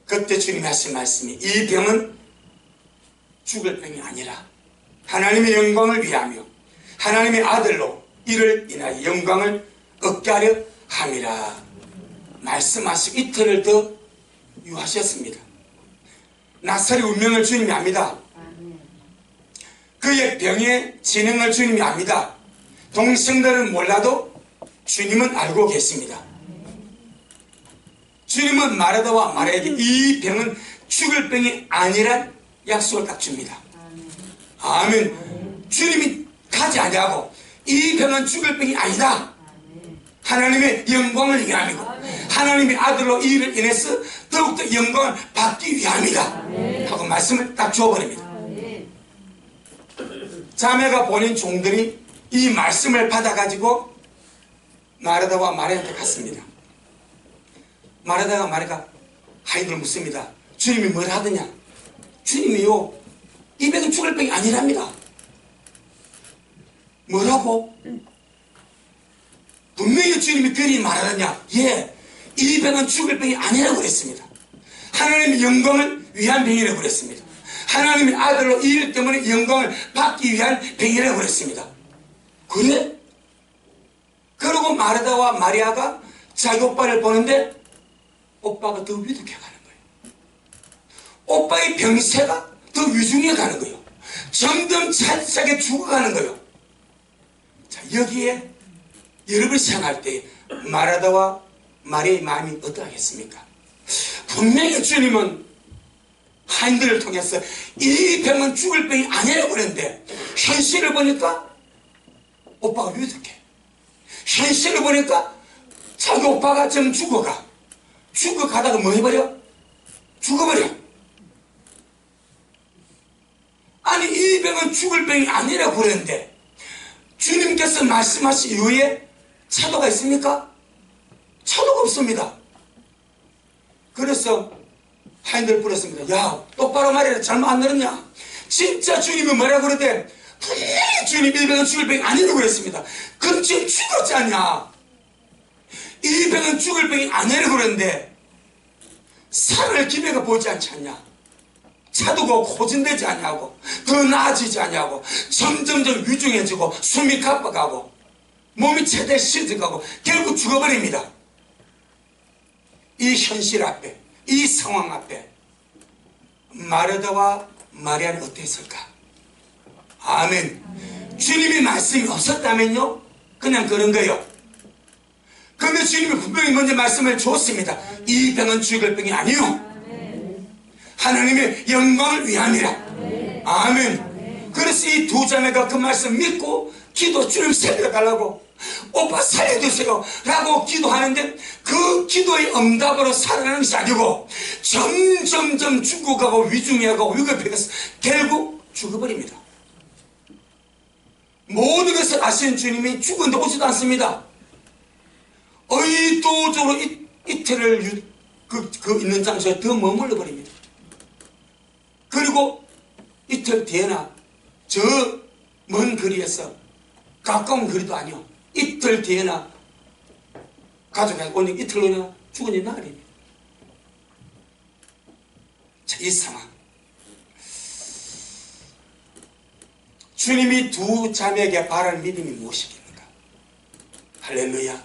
그때 주님이 하신 말씀이, 이 병은 죽을 병이 아니라 하나님의 영광을 위하며 하나님의 아들로 이를 인하여 영광을 얻게 하려 함이라 말씀하시고 이틀을 더 유하셨습니다. 나사로의 운명을 주님이 압니다. 그의 병의 진행을 주님이 압니다. 동생들은 몰라도 주님은 알고 계십니다. 주님은 마르다와 마리아에게 이 병은 죽을 병이 아니란 약속을 딱 줍니다. 아멘. 주님이 가지 아니하고 이 병은 죽을 병이 아니다, 하나님의 영광을 위함이고 하나님의 아들로 이 일을 인해서 더욱더 영광을 받기 위함이다 하고 말씀을 딱 주어버립니다. 자매가 본인 종들이 이 말씀을 받아가지고 마르다와 마리아한테 갔습니다. 마르다가 마리아가 하인을 묻습니다. 주님이 뭘 하더냐? 주님이요, 이 병은 죽을 병이 아니랍니다. 뭐라고? 분명히 주님이 그리 말하느냐? 예, 이 병은 죽을 병이 아니라고 그랬습니다. 하나님의 영광을 위한 병이라고 그랬습니다. 하나님의 아들로 이 일 때문에 영광을 받기 위한 병이라고 그랬습니다. 그래? 그러고 마르다와 마리아가 자기 오빠를 보는데 오빠가 더 위독해 가는 거예요. 오빠의 병세가 더 위중해 가는 거예요. 점점 차차게 죽어가는 거예요. 자, 여기에 여러분이 생각할 때 마르다와 마리아의 마음이 어떠하겠습니까? 분명히 주님은 하인들을 통해서 이 병은 죽을 병이 아니라고 그랬는데 현실을 보니까 오빠가 위독해. 현실을 보니까 자기 오빠가 좀 죽어가다가 뭐 해버려? 죽어버려. 아니, 이 병은 죽을 병이 아니라고 그랬는데 주님께서 말씀하신 이후에 차도가 있습니까? 차도가 없습니다. 그래서 하인들 불렀습니다. 야, 똑바로 말해라. 잘못 안 들었냐? 진짜 주님이 뭐라고 그러대? 분명히 주님이 이 병은 죽을 병이 아니라고 그랬습니다. 그럼 지금 죽었지 않냐? 이 병은 죽을 병이 아니라고 그랬는데 살을 기회가 보지 않지 않냐? 차두고 호전되지 않냐고, 더 나아지지 않냐고, 점점점 위중해지고 숨이 가빠가고 몸이 최대 시들가고 결국 죽어버립니다. 이 현실 앞에, 이 상황 앞에 마르다와 마리아는 어땠을까? 아멘. 주님의 말씀이 없었다면요, 그냥 그런 거예요. 그런데 주님이 분명히 먼저 말씀을 줬습니다. 이 병은 죽을 병이 아니요, 하나님의 영광을 위함이라. 아멘. 그래서 이 두 자매가 그 말씀 믿고 기도, 주님 살려달라고, 오빠 살려주세요 라고 기도하는데 그 기도의 응답으로 살아나는 것이 아니고 점점점 죽어가고 위중해가고 위급해서 결국 죽어버립니다. 모든 것을 아시는 주님이 죽었는데 오지도 않습니다. 의도적으로 이틀을 그 있는 장소에 더 머물러 버립니다. 그리고 이틀 뒤에나 저 먼 거리에서, 가까운 거리도 아니요, 이틀 뒤에나 가족이 오니 이틀 후나 죽으니 나으리니. 자, 이 상황, 주님이 두 자매에게 바라는 믿음이 무엇이겠습니까? 할렐루야.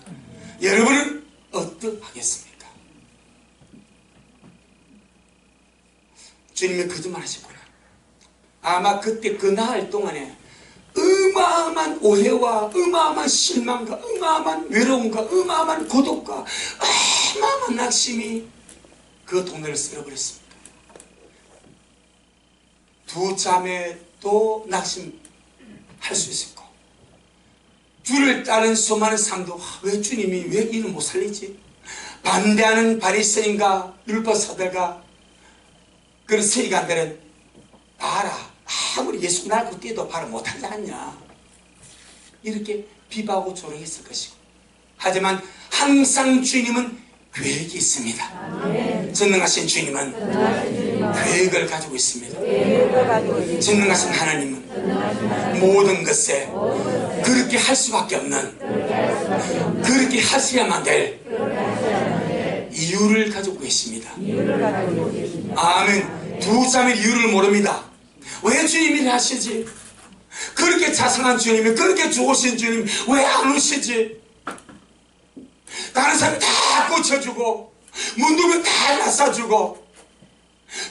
여러분은 어떠하겠습니까? 주님이 거짓말 하셨구나. 아마 그때 그 나흘 동안에 어마어마한 오해와 어마어마한 실망과 어마어마한 외로움과 어마어마한 고독과 어마어마한 낙심이 그 동네를 쓸어버렸습니다. 두 자매도 낙심할 수 있었고, 주를 따른 수많은 사람도 왜 주님이 왜 이는 못 살리지? 반대하는 바리새인과 율법사들과 그런 세리관들은 봐라, 아무리 예수 날고 뛰어도 바로 못하지 않냐, 이렇게 비방하고 조롱했을 것이고, 하지만 항상 주님은 계획이 있습니다. 전능하신 주님은 계획을 가지고 있습니다. 전능하신 하나님은 모든 것에 그렇게 할 수밖에 없는, 그렇게 하셔야만 될 이유를 가지고 계십니다. 아멘. 두 자매 이유를 모릅니다. 왜 주님이 하시지? 그렇게 자상한 주님이, 그렇게 좋으신 주님이 왜 안 오시지? 다른 사람이 다 고쳐주고 문둥이 다 나사주고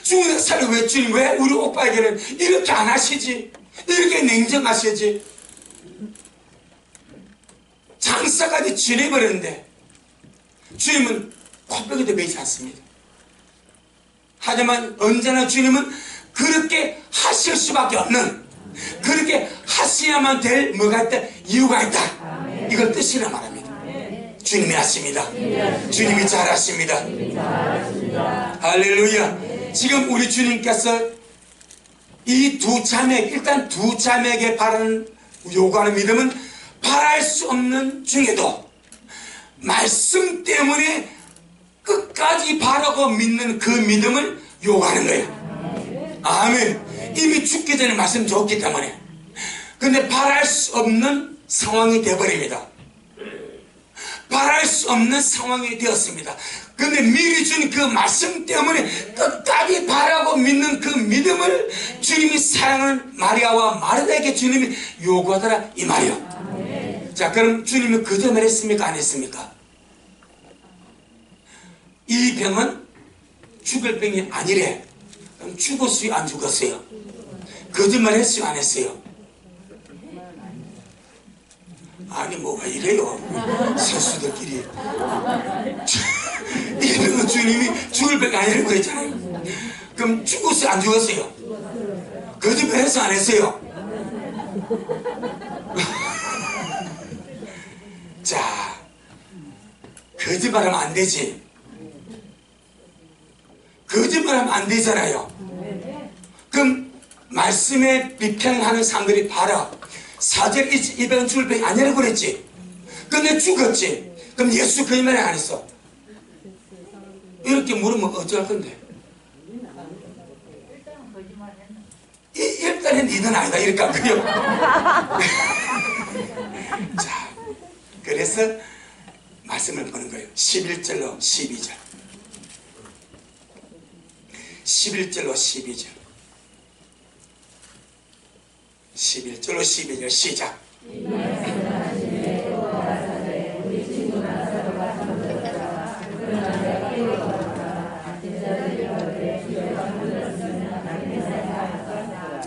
죽는 사람이 왜 주님, 왜 우리 오빠에게는 이렇게 안 하시지? 이렇게 냉정하시지? 장사까지 지내버렸는데 주님은 콧배기도 매지 않습니다. 하지만 언제나 주님은 그렇게 하실 수밖에 없는, 그렇게 하셔야만 될 뭐가 있다, 이유가 있다, 이걸 뜻이라 말합니다. 주님이 하십니다. 주님이 잘하십니다. 할렐루야. 지금 우리 주님께서 이 두 자매, 일단 두 자매에게 바라는, 요구하는 믿음은 바랄 수 없는 중에도 말씀 때문에 끝까지 바라고 믿는 그 믿음을 요구하는 거예요. 아멘. 이미 죽기 전에 말씀 줬기 때문에. 근데 바랄 수 없는 상황이 되어버립니다. 바랄 수 없는 상황이 되었습니다. 근데 미리 준 그 말씀 때문에 끝까지 바라고 믿는 그 믿음을 주님이 사랑하는 마리아와 마르다에게 주님이 요구하더라, 이 말이요. 자, 그럼 주님이 거짓말 했습니까? 안 했습니까? 이 병은 죽을 병이 아니래. 그럼 죽었어요? 안 죽었어요? 거짓말 했어요? 안 했어요? 아니 뭐가 이래요, 선수들끼리. 이 병은 주님이 죽을 병이 아니라고 했잖아요. 그럼 죽었어요? 안 죽었어요? 거짓말 했어요? 안 했어요? 자, 거짓말하면 안 되지. 거짓말하면 안 되잖아요. 그럼 말씀에 비평하는 사람들이 봐라, 사절 이 병은 죽을 병이 아니라고 그랬지. 근데 죽었지. 그럼 예수 거짓말 안 했어? 이렇게 물으면 어쩔 건데? 일단은 니는 아니다, 이렇게 한 거요. 자, 그래서 말씀을 보는 거예요. 11절로 12절. 11절로 12절. 11절로 12절 시작.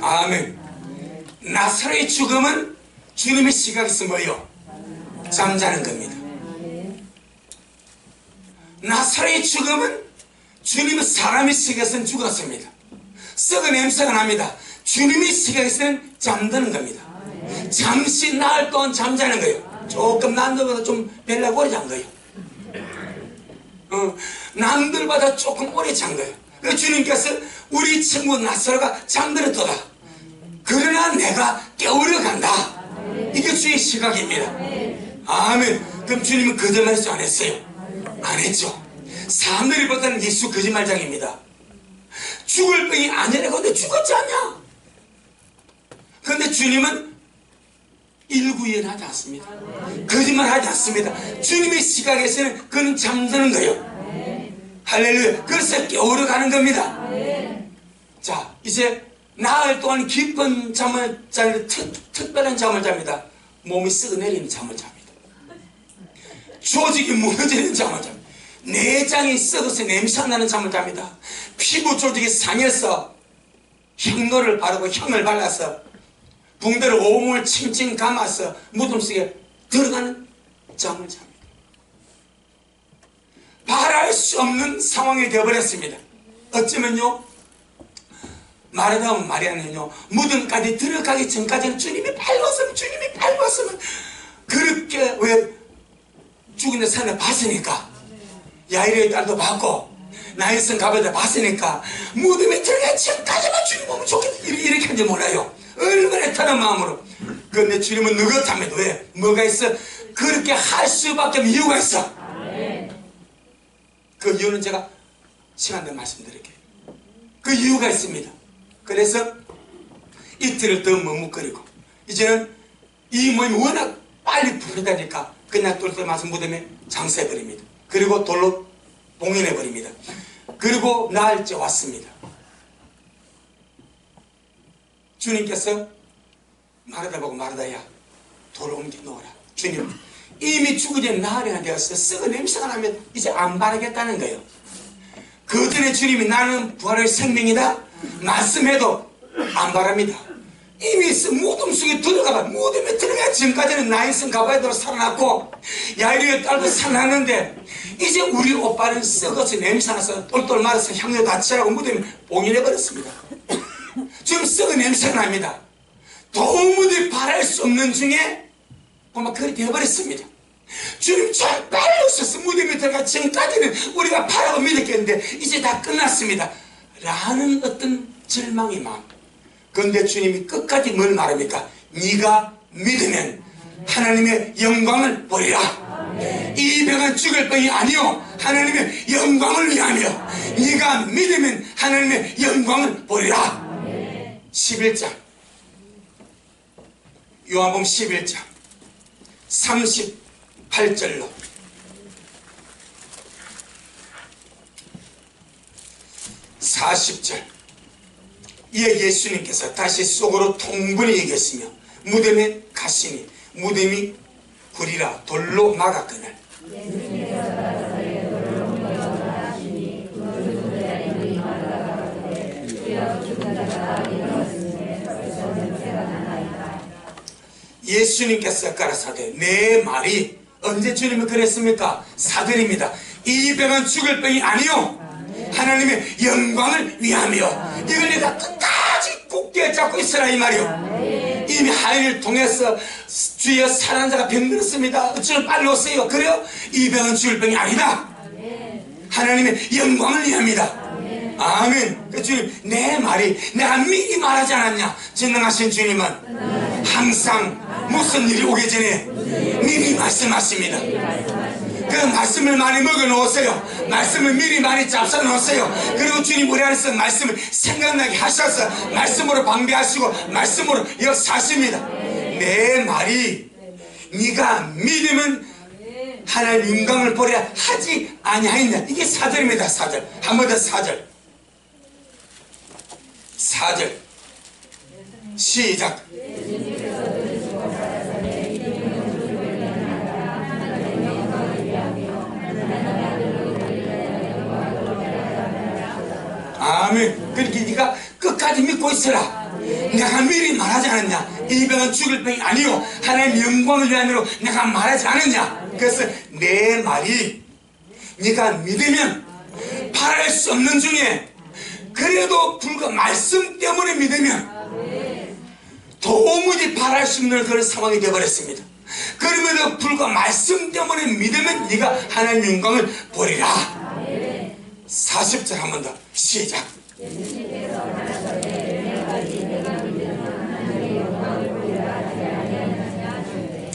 아멘. 나사로의 죽음은 주님의 시각에서 뭐예요? 잠자는 겁니다. 나사로의 죽음은 주님의 사람의 시각에서는 죽었습니다. 썩은 냄새가 납니다. 주님의 시각에서는 잠드는 겁니다. 잠시 나흘 동안 잠자는 거예요. 조금 남들보다 좀 별나고 오래 잔 거예요. 남들보다 조금 오래 잔 거예요. 그래서 주님께서 우리 친구 나사로가 잠들었도다, 그러나 내가 깨우려 간다, 이게 주의 시각입니다. 아멘. 그럼 주님은 거짓말 했죠? 안 했어요? 안 했죠. 사람들이 보다는 예수 거짓말장입니다. 죽을 병이 아니라고. 근데 죽었지 않냐? 그런데 주님은 일구일하지 않습니다. 거짓말하지 않습니다. 주님의 시각에서는 그는 잠드는 거예요. 할렐루야. 그래서 깨우러 가는 겁니다. 자, 이제 나흘 동안 깊은 잠을 자는 특별한 잠을 잡니다. 몸이 썩어내리는 잠을 잡니다. 조직이 무너지는 잠을 잡니다. 내장이 썩어서 냄새나는 잠을 잡니다. 피부 조직이 상해서 향로를 바르고 향을 발라서 붕대를 온몸을 칭칭 감아서 무덤 속에 들어가는 잠을 잡니다. 바랄 수 없는 상황이 되어버렸습니다. 어쩌면요, 말하다 보면 말이 아니에요. 무덤까지 들어가기 전까지는 주님이 밟았으면 그렇게 왜 죽은 산을 봤으니까, 야이르의 딸도 봤고 나일성 가버도 봤으니까 무덤에 들어가기 전까지만 주님 보면 좋겠다 이렇게 한지 몰라요. 얼마나 타는 마음으로. 그런데 주님은 느긋합니다. 왜? 뭐가 있어? 그렇게 할 수밖에 없는 이유가 있어. 그 이유는 제가 시간 되면 말씀드릴게요. 그 이유가 있습니다. 그래서 이틀을 더 머뭇거리고 이제는 이 몸이 워낙 빨리 부르다니까 그냥 똘똘 마서 무덤에 장사해버립니다. 그리고 돌로 봉인해버립니다. 그리고 나흘째 왔습니다. 주님께서 마르다 보고 마르다야 돌을 옮겨 놓으라. 주님 이미 죽기 전에 나흘이나 되었어. 썩은 냄새가 나면 이제 안 바르겠다는 거예요. 그 전에 주님이 나는 부활의 생명이다 말씀해도 안 바랍니다. 이미 무덤 속에 들어가봐. 무덤에 들어가기 전까지는 나인성 가바야도로 살아났고 야이르의 딸도 살아났는데 이제 우리 오빠는 썩어서 냄새나서 똘똘 말아서 향료 다 칠하고 무덤에 봉인해버렸습니다. 지금 썩은 냄새가 납니다. 도무지 바랄 수 없는 중에 보면 그렇게 되어버렸습니다. 주님 잘 빨리 오셔서 무덤에 들어가기 전까지는 우리가 바라고 믿었겠는데 이제 다 끝났습니다 라는 어떤 절망의 마음. 그런데 주님이 끝까지 뭘 말합니까? 네가 믿으면 하나님의 영광을 보리라. 이 병은 죽을 병이 아니요 하나님의 영광을 위하며 네가 믿으면 하나님의 영광을 보리라. 11장 요한복음 11장 38절로 40절 이에 예수님께서 다시 속으로 통분히 얘기했으며 무덤에 가시니 무덤이 구리라 돌로 막았거늘. 예수님께서 가라사대 내 말이 언제 주님은 그랬습니까? 사절입니다. 이 병은 죽을 병이 아니요 하나님의 영광을 위하며 이걸 내가 끝까지 굳게 잡고 있으라 이 말이요. 이미 하인을 통해서 주여 살아난 자가 병들었습니다. 어쩌면 빨리 오세요. 그래요? 이 병은 죽을 병이 아니다. 하나님의 영광을 위합니다. 아멘. 그 주님 내 말이 내가 미리 말하지 않았냐. 전능하신 주님은 항상 무슨 일이 오기 전에 미리 말씀하십니다. 그 말씀을 많이 먹어 놓으세요. 말씀을 미리 많이 잡숴 놓으세요. 그리고 주님 우리 안에서 말씀을 생각나게 하셔서 말씀으로 방비하시고 말씀으로 역사하십니다. 내 말이 네가 믿으면 하나님 영광을 보려 하지 아니하였냐. 이게 4절입니다. 4절. 한 번 더 4절. 4절 시작. 아멘. 그렇게 네가 끝까지 믿고 있어라. 내가 미리 말하지 않았냐. 이 병은 죽을 병이 아니요 하나님의 영광을 위함으로 내가 말하지 않았냐. 그래서 내 말이 네가 믿으면 바랄 수 없는 중에 그래도 불과 말씀 때문에 믿으면 도무지 바랄 수 없는 그런 상황이 되어버렸습니다. 그럼에도 불과 말씀 때문에 믿으면 네가 하나님의 영광을 보리라. 40절 한 번 더 시작.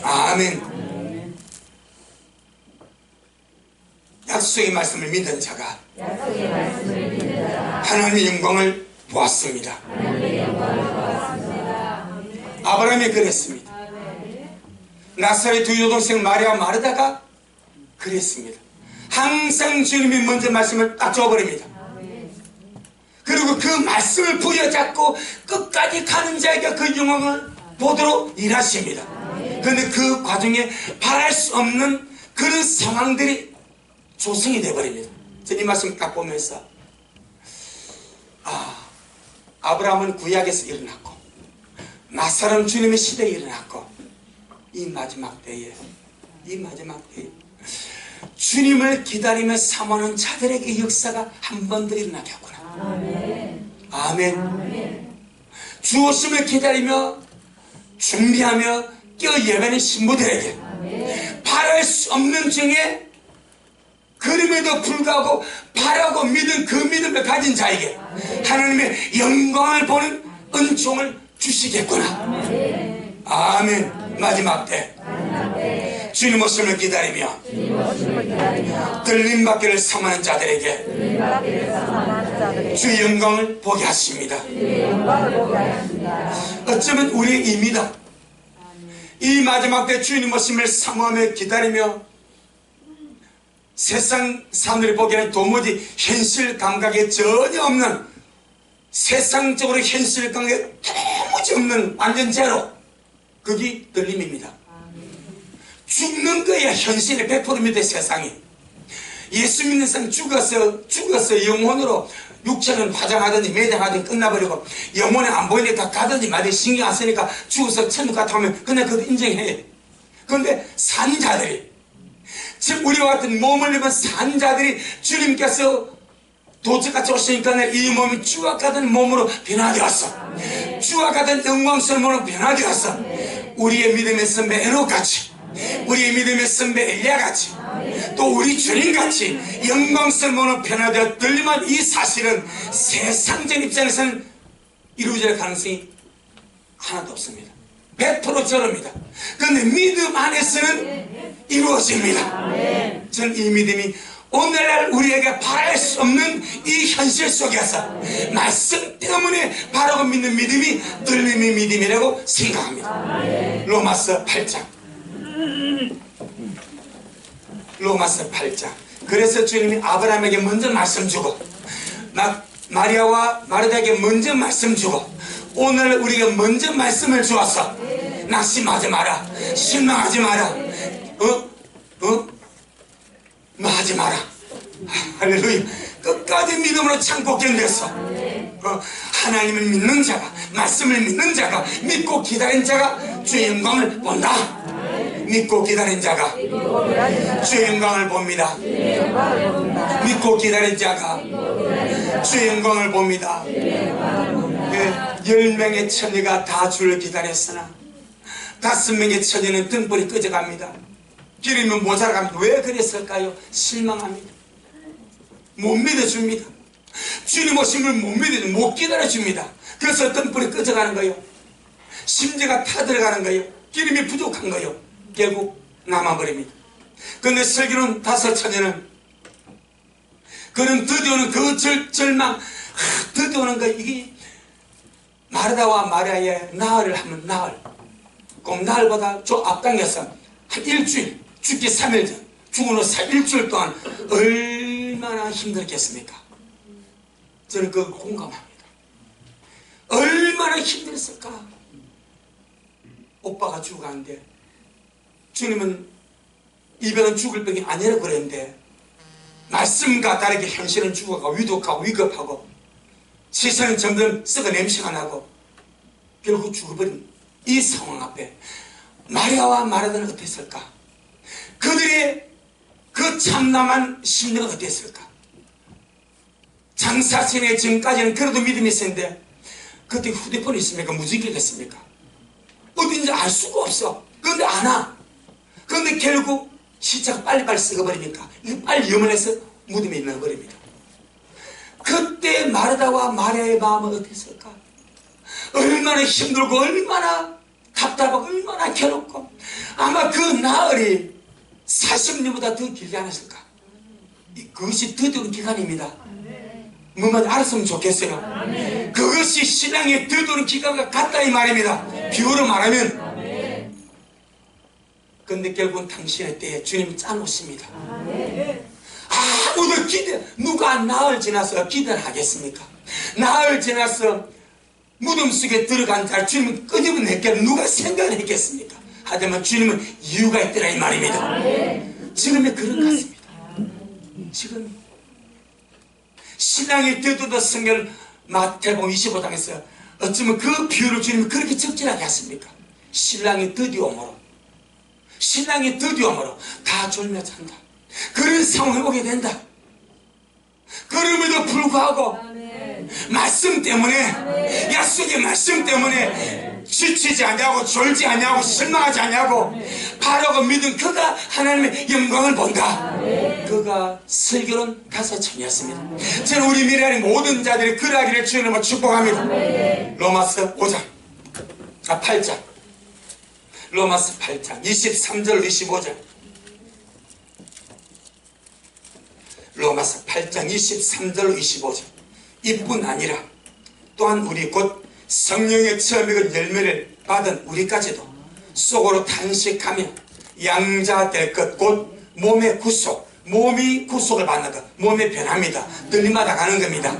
아멘. 약속의 말씀을 믿는 자가 하나님의 영광을 보았습니다. 아브라함이 그랬습니다. 나사렛 두 여동생 마리아와 마르다가 그랬습니다. 항상 주님이 먼저 말씀을 딱 줘버립니다. 그리고 그 말씀을 부여잡고 끝까지 가는 자에게 그 영광을 보도록 일하십니다. 그런데 그 과정에 바랄 수 없는 그런 상황들이 조성이 되어버립니다. 이 말씀 딱 보면서 아브라함은 구약에서 일어났고 나사로는 주님의 시대에 일어났고 이 마지막 때에 주님을 기다리며 사모하는 자들에게 역사가 한 번 더 일어나겠구나. 아멘. 주 오심을 기다리며 준비하며 껴 예배하는 신부들에게 바랄 수 없는 중에 그럼에도 불구하고 바라고 믿은 그 믿음을 가진 자에게 하나님의 영광을 보는 은총을 주시겠구나. 아멘. 마지막 때 주님 오심을 기다리며 들림받기를 사모하는 자들에게 주의 영광을 보게 하십니다. 어쩌면 우리의 의미다. 이 마지막 때 주님 오심을 사모하며 기다리며 세상 사람들이 보기에는 도무지 현실 감각에 전혀 없는, 세상적으로 현실 감각에 도무지 없는 완전 제로, 그게 들림입니다. 죽는 거야. 현실의 100%입니다. 세상이. 예수 믿는 사람 죽어서 영혼으로, 육체는 화장하든지 매장하든지 끝나버리고 영혼에 안 보이니까 가든지 말든지 신경 안 쓰니까 죽어서 천국 같아 하면 그냥 그것도 인정해. 그런데 산 자들이, 즉 우리와 같은 몸을 입은 산 자들이 주님께서 도적같이 오시니까 이 몸이 주와 같은 몸으로 변화되었어. 주와 같은 영광스러운 몸으로 변화되었어. 우리의 믿음의 선배 에녹같이, 우리의 믿음의 선배 엘리야같이, 또 우리 주님같이 영광스러운 몸으로 변화되었더니만 이 사실은 세상적 입장에서는 이루어질 가능성이 하나도 없습니다. 100% 저럽니다. 그런데 믿음 안에서는 이루어집니다. 저는 이 믿음이 오늘날 우리에게 바랄 수 없는 이 현실 속에서 말씀 때문에 바라고 믿는 믿음이 들림의 믿음이라고 생각합니다. 로마서 8장. 그래서 주님이 아브라함에게 먼저 말씀 주고 마리아와 마르다에게 먼저 말씀 주고 오늘 우리가 먼저 말씀을 주어서 낙심하지 마라, 실망하지 마라, 하지 마라. 할렐루야. 끝까지 믿음으로 참고 견뎌서 하나님을 믿는 자가, 말씀을 믿는 자가, 믿고 기다린 자가 주의 영광을 본다. 믿고 기다린 자가 주의 영광을 봅니다. 믿고 기다린 자가 주의 영광을 봅니다. 10명의 처녀가 다 주를 기다렸으나 5명의 처녀는 등불이 꺼져갑니다. 기름이 모자라갑니다. 왜 그랬을까요? 실망합니다. 못 믿어줍니다. 주님 오심을 못 기다려줍니다. 그래서 등불이 꺼져가는 거예요. 심지가 타들어가는 거예요. 기름이 부족한 거예요. 결국 남아버립니다. 그런데 설교는 5 처녀는 그는 드디어 오는 그 절망, 드디어 오는 거, 이게 마르다와 마리아의 나흘을 하면 꼭 나흘보다 저 앞당겨서 한 일주일, 죽기 3일 전, 죽은 후 일주일 동안 얼마나 힘들겠습니까? 저는 그거 공감합니다. 얼마나 힘들었을까? 오빠가 죽어가는데 주님은 이 병은 죽을 병이 아니라고 그랬는데 말씀과 다르게 현실은 죽어가고 위독하고 위급하고 세상은 점점 썩어 냄새가 나고 결국 죽어버린 이 상황 앞에 마리아와 마르다는 어땠을까? 그들의 그 참남한 심리가 어땠을까? 장사 진행 전까지는 그래도 믿음이 있었는데 그때 휴대폰이 있습니까? 무지개겠습니까? 어딘지 알 수가 없어. 그런데 안 와. 그런데 결국 시차가 빨리빨리 썩어버리니까 이거 빨리 염원해서 무덤에 넣어버립니다. 그때 마르다와 마리아의 마음은 어땠을까? 얼마나 힘들고 얼마나 답답하고 얼마나 괴롭고 아마 그 나흘이 40년보다 더 길지 않았을까? 그것이 드디어 기간입니다. 뭔가 알았으면 좋겠어요. 그것이 신앙의 드도는 기간과 같다 이 말입니다. 비유로 말하면. 근데 결국은 당신의 때에 주님 짜놓으십니다. 아무도 누가 나흘 지나서 기대를 하겠습니까? 나흘 지나서 무덤 속에 들어간 자를 주님은 끄집어냈겠 누가 생각을 했겠습니까? 하지만 주님은 이유가 있더라 이 말입니다. 지금의 그런 것 같습니다. 지금 신앙의 드도도 성경 마태복음 25장에서 어쩌면 그 비유를 주님이 그렇게 적절하게 하십니까? 신랑이 드디움으로 다 졸며 잔다. 그런 상황에 오게 된다. 그럼에도 불구하고 말씀 때문에, 약속의 말씀 때문에 지치지 않냐고, 졸지 않냐고, 실망하지 않냐고, 바라고 믿은 그가 하나님의 영광을 본다. 그가 설교는 5천이었습니다. 저는 우리 미래의 모든 자들이 그러하기를 주님을 축복합니다. 로마서 8장 로마서 8장 23절 25절 로마서 8장 23절 25절 이뿐 아니라 또한 우리 곧 성령의 처음 익은 열매를 받은 우리까지도 속으로 탄식하며 양자 될 것 곧 몸의 구속, 몸이 구속을 받는 것, 몸의 변화입니다. 들림마다 가는 겁니다.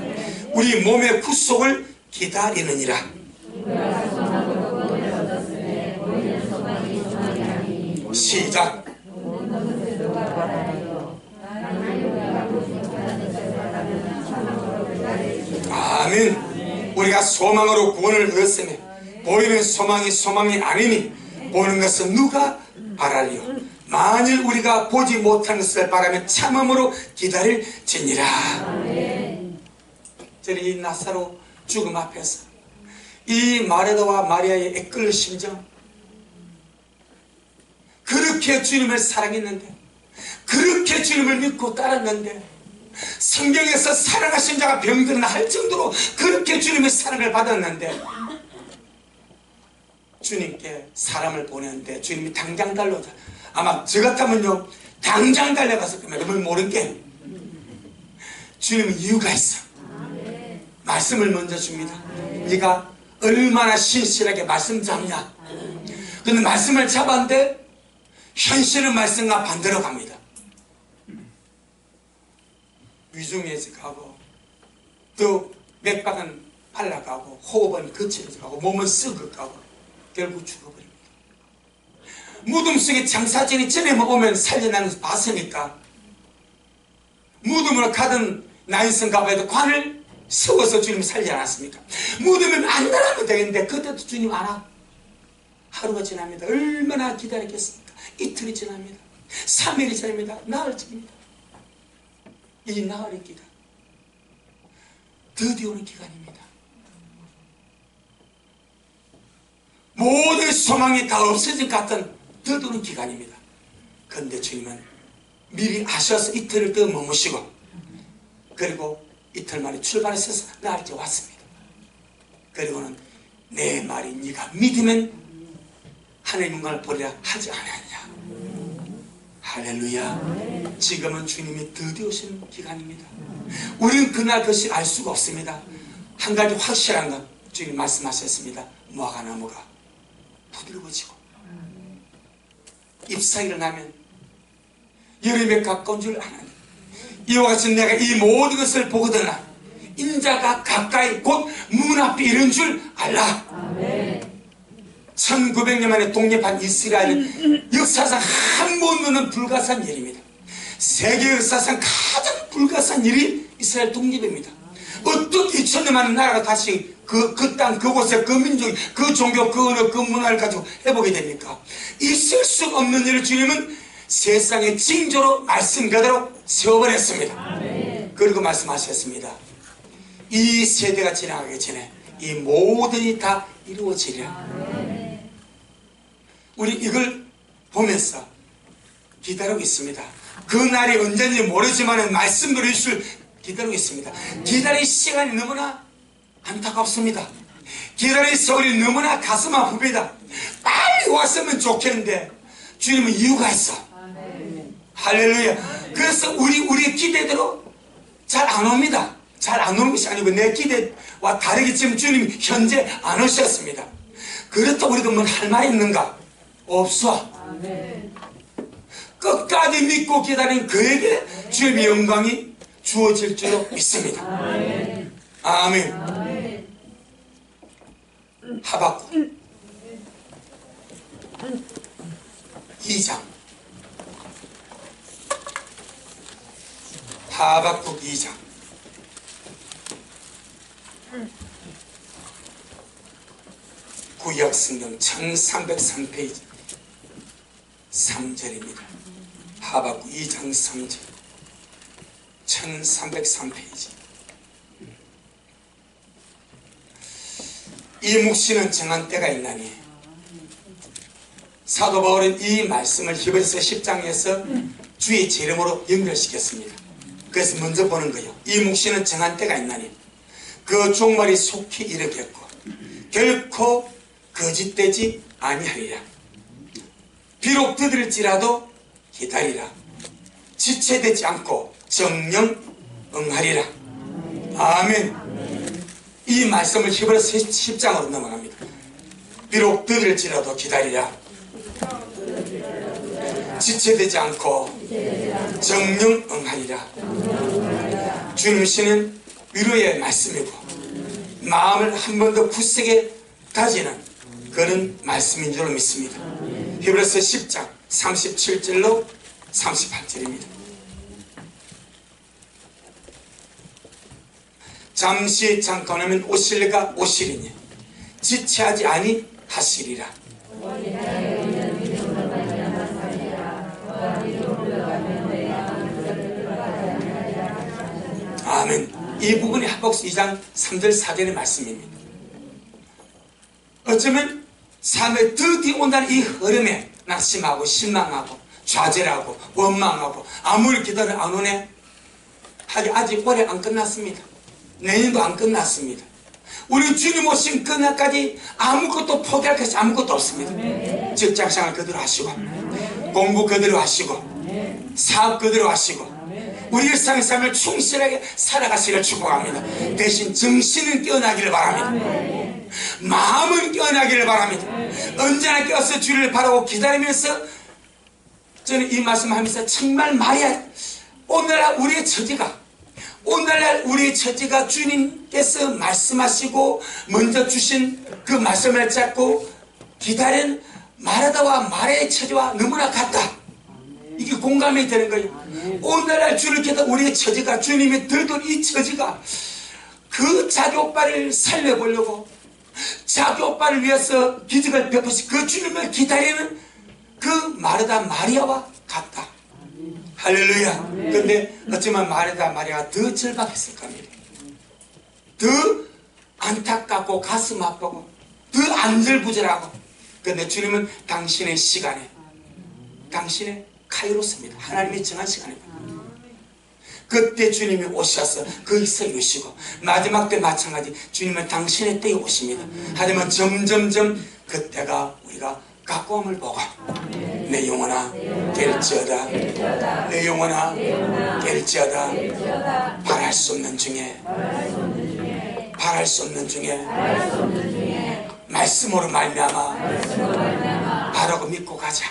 우리 몸의 구속을 기다리느니라. 시작. 아멘. 우리가 소망으로 구원을 얻었으며 보이는 소망이 아니니 보는 것은 누가 바라리요. 만일 우리가 보지 못한 것을 바라면 참음으로 기다릴지니라. 저는 이 나사로 죽음 앞에서 이 마르다와 마리아의 애끓는 심정, 그렇게 주님을 사랑했는데, 그렇게 주님을 믿고 따랐는데, 성경에서 사랑하신 자가 병들나 할 정도로 그렇게 주님의 사랑을 받았는데, 주님께 사람을 보냈는데 주님이 당장 달려오자. 아마 저 같으면요 당장 달려갔을 겁니다. 그걸 모른 게 주님은 이유가 있어. 말씀을 먼저 줍니다. 네가 얼마나 신실하게 말씀 잡냐. 근데 말씀을 잡았는데 현실은 말씀과 반대로 갑니다. 위중해져 가고 또 맥박은 빨라가고 호흡은 거칠어져 가고 몸은 썩어가고 결국 죽어버립니다. 무덤 속에 장사진이 전에 오면 살려나는 것을 봤으니까 무덤으로 가던 나인성 가봐도 관을 세워서 주님이 살지 않았습니까? 무덤에 안 나가면 되겠는데 그때도 주님 안 와. 하루가 지납니다. 얼마나 기다렸겠습니까? 이틀이 지납니다. 3일이 지납니다. 나흘 지납니다. 이 나흘의 기간, 드디어 오는 기간입니다. 모든 소망이 다 없어질 것 같은 드디어 오는 기간입니다. 그런데 주님은 미리 아셔서 이틀을 더 머무시고 그리고 이틀 만에 출발해서 나흘째 왔습니다. 그리고는 내 말이 네가 믿으면 하나님의 영광을 보리라 하지 않았냐. 할렐루야. 지금은 주님이 드디어 오시는 기간입니다. 우리는 그날 그것이 알 수가 없습니다. 한 가지 확실한 건 주님 말씀하셨습니다. 무화과나무가 부들거지고 잎사귀를 나면 여름에 가까운 줄 아나니 이와 같이 내가 이 모든 것을 보거든나 인자가 가까이 곧 문 앞에 이른 줄 알라. 1900년 만에 독립한 이스라엘은 역사상 한 번도는 불가사한 일입니다. 세계 역사상 가장 불가사한 일이 이스라엘 독립입니다. 어떻게 2000년 만에 나라가 다시 그 땅, 그곳에 그 민족, 그 종교, 그 언어, 그 문화를 가지고 해보게 됩니까? 있을 수 없는 일을 주님은 세상의 징조로 말씀 그대로 세워버렸습니다. 그리고 말씀하셨습니다. 이 세대가 지나가기 전에 이 모든이 다 이루어지리라. 우리 이걸 보면서 기다리고 있습니다. 그 날이 언제인지 모르지만 말씀으로 이슈를 기다리고 있습니다. 기다릴 시간이 너무나 안타깝습니다. 기다릴 세월이 너무나 가슴 아픕니다. 빨리 왔으면 좋겠는데 주님은 이유가 있어. 할렐루야. 그래서 우리의 기대대로 잘 안 옵니다. 잘 안 오는 것이 아니고 내 기대와 다르게 지금 주님이 현재 안 오셨습니다. 그렇다고 우리가 뭐 할 말이 있는가? 없어. 끝까지 믿고 기다린 그에게 주님의 영광이 주어질 줄로 믿습니다. 아멘. 하박국 2장, 하박국 2장. 구약 성경 1303페이지 3절입니다. 하박국 2장 3절 1303페이지. 이 묵시는 정한 때가 있나니. 사도 바울은 이 말씀을 히브리서 10장에서 주의 제 이름으로 연결시켰습니다. 그래서 먼저 보는 거예요. 이 묵시는 정한 때가 있나니 그 종말이 속히 이르겠고 결코 거짓되지 아니하리라. 비록 드들지라도 기다리라. 지체되지 않고 정령 응하리라. 아멘. 이 말씀을 히브리서 10장으로 넘어갑니다. 비록 드들지라도 기다리라. 지체되지 않고 정령 응하리라. 주님께서는 위로의 말씀이고 마음을 한 번 더 굳세게 다지는 그런 말씀인 줄 믿습니다. 히브리서 10장 37절로 38절입니다. 잠시 잠깐하면 오실래가 오시리니 지체하지 아니하시리라. 아멘. 이 부분이 하박국 2장 3절 4절의 말씀입니다. 어쩌면 삶에 드디어 온다는 이 흐름에 낙심하고 실망하고 좌절하고 원망하고 아무리 기다려 안 오네. 하기 아직 올해 안 끝났습니다. 내년도 안 끝났습니다. 우리 주님 오신 그날까지 아무것도 포기할 것이 아무것도 없습니다. 직장생활 그대로 하시고 공부 그대로 하시고 사업 그대로 하시고 우리 일상의 삶을 충실하게 살아가시기를 축복합니다. 대신 정신은 깨어나기를 바랍니다. 마음은 깨어나기를 바랍니다. 언제나 깨어서 주를 바라고 기다리면서 저는 이 말씀하면서 정말 말이야. 오늘날 우리의 처지가 주님께서 말씀하시고 먼저 주신 그 말씀을 잡고 기다린 마르다와 마리아의 처지와 너무나 같다. 이게 공감이 되는 거예요. 오늘날 주를 기다 우리의 처지가 주님이 들던 이 처지가 그 자기 오빠를 살려보려고 자기 오빠를 위해서 기적을 베푸시 그 주님을 기다리는 그 마르다 마리아와 같다. 할렐루야. 근데 어쩌면 마르다 마리아가 더 절박했을 겁니다. 더 안타깝고 가슴 아프고 더 안절부절하고. 근데 주님은 당신의 시간에 당신의 카이로스입니다. 하나님이 정한 시간입니다. 그때 주님이 오셔서 거기서 이루시고 마지막 때 마찬가지 주님은 당신의 때에 오십니다. 하지만 점점점 그때가 우리가 가까움을 보고 내 영혼아 깰지어다 내 영혼아 깰지어다 바랄 수 없는 중에 말씀으로 말미암아 바라고 믿고 가자.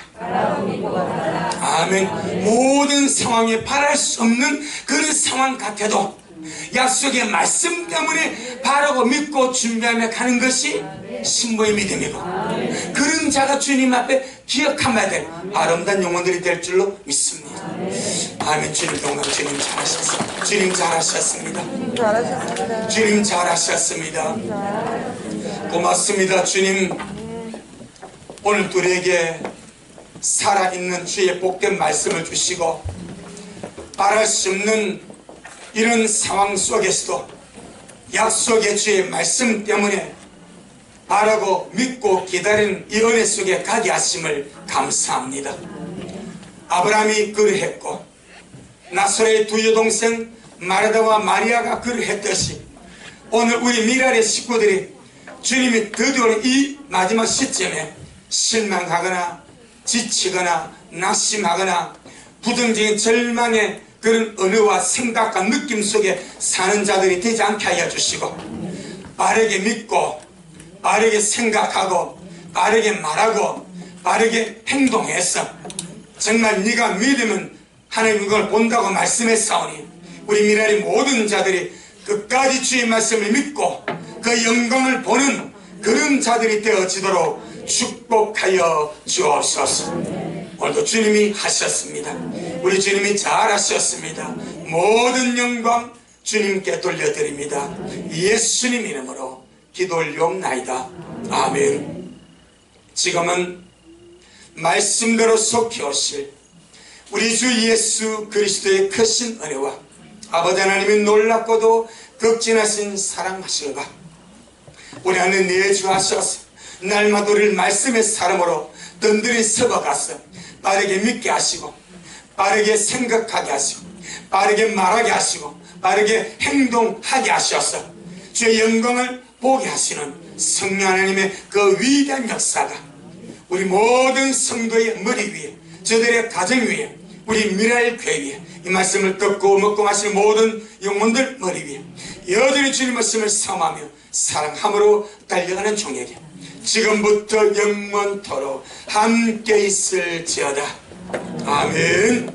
아멘. 모든 상황에 바랄 수 없는 그런 상황 같아도 약속의 말씀 때문에 바라고 믿고 준비하며 가는 것이 신부의 믿음이고 그런 자가 주님 앞에 기억하면 될 아름다운 영혼들이 될 줄로 믿습니다. 아멘. 주님 동안 주님 잘하셨습니다. 주님 잘하셨습니다. 주님 잘하셨습니다. 고맙습니다. 주님 오늘 우리에게 살아있는 주의 복된 말씀을 주시고 바랄 수 없는 이런 상황 속에서도 약속의 주의 말씀 때문에 바라고 믿고 기다리는 이 은혜 속에 가게 하심을 감사합니다. 아브라함이 그러했고 나사렛의 두 여동생 마르다와 마리아가 그러했듯이 오늘 우리 미랄의 식구들이 주님이 드디어 이 마지막 시점에 실망하거나 지치거나 낙심하거나 부정적인 절망의 그 그런 언어와 생각과 느낌 속에 사는 자들이 되지 않게 하여 주시고, 빠르게 믿고 빠르게 생각하고 빠르게 말하고 빠르게 행동해서 정말 네가 믿으면 하나님 그걸 본다고 말씀했사오니 우리 미라리 모든 자들이 끝까지 주의 말씀을 믿고 그 영광을 보는 그런 자들이 되어지도록 축복하여 주옵소서. 오늘도 주님이 하셨습니다. 우리 주님이 잘하셨습니다. 모든 영광 주님께 돌려드립니다. 예수님 이름으로 기도 올리옵나이다. 아멘. 지금은 말씀대로 속히 오실 우리 주 예수 그리스도의 크신 은혜와 아버지 하나님의 놀랍고도 극진하신 사랑하심과 우리 안에 내주하셔서 날마다 우리를 말씀의 사람으로 든든히 서어가서 빠르게 믿게 하시고 빠르게 생각하게 하시고 빠르게 말하게 하시고 빠르게 행동하게 하셔서 주의 영광을 보게 하시는 성령 하나님의 그 위대한 역사가 우리 모든 성도의 머리 위에, 저들의 가정 위에, 우리 미라엘 교회 위에 이 말씀을 듣고 먹고 마시는 모든 영혼들 머리 위에 여전히 주님 말씀을 삼하며 사랑함으로 달려가는 종에게 지금부터 영원토록 함께 있을지어다. 아멘.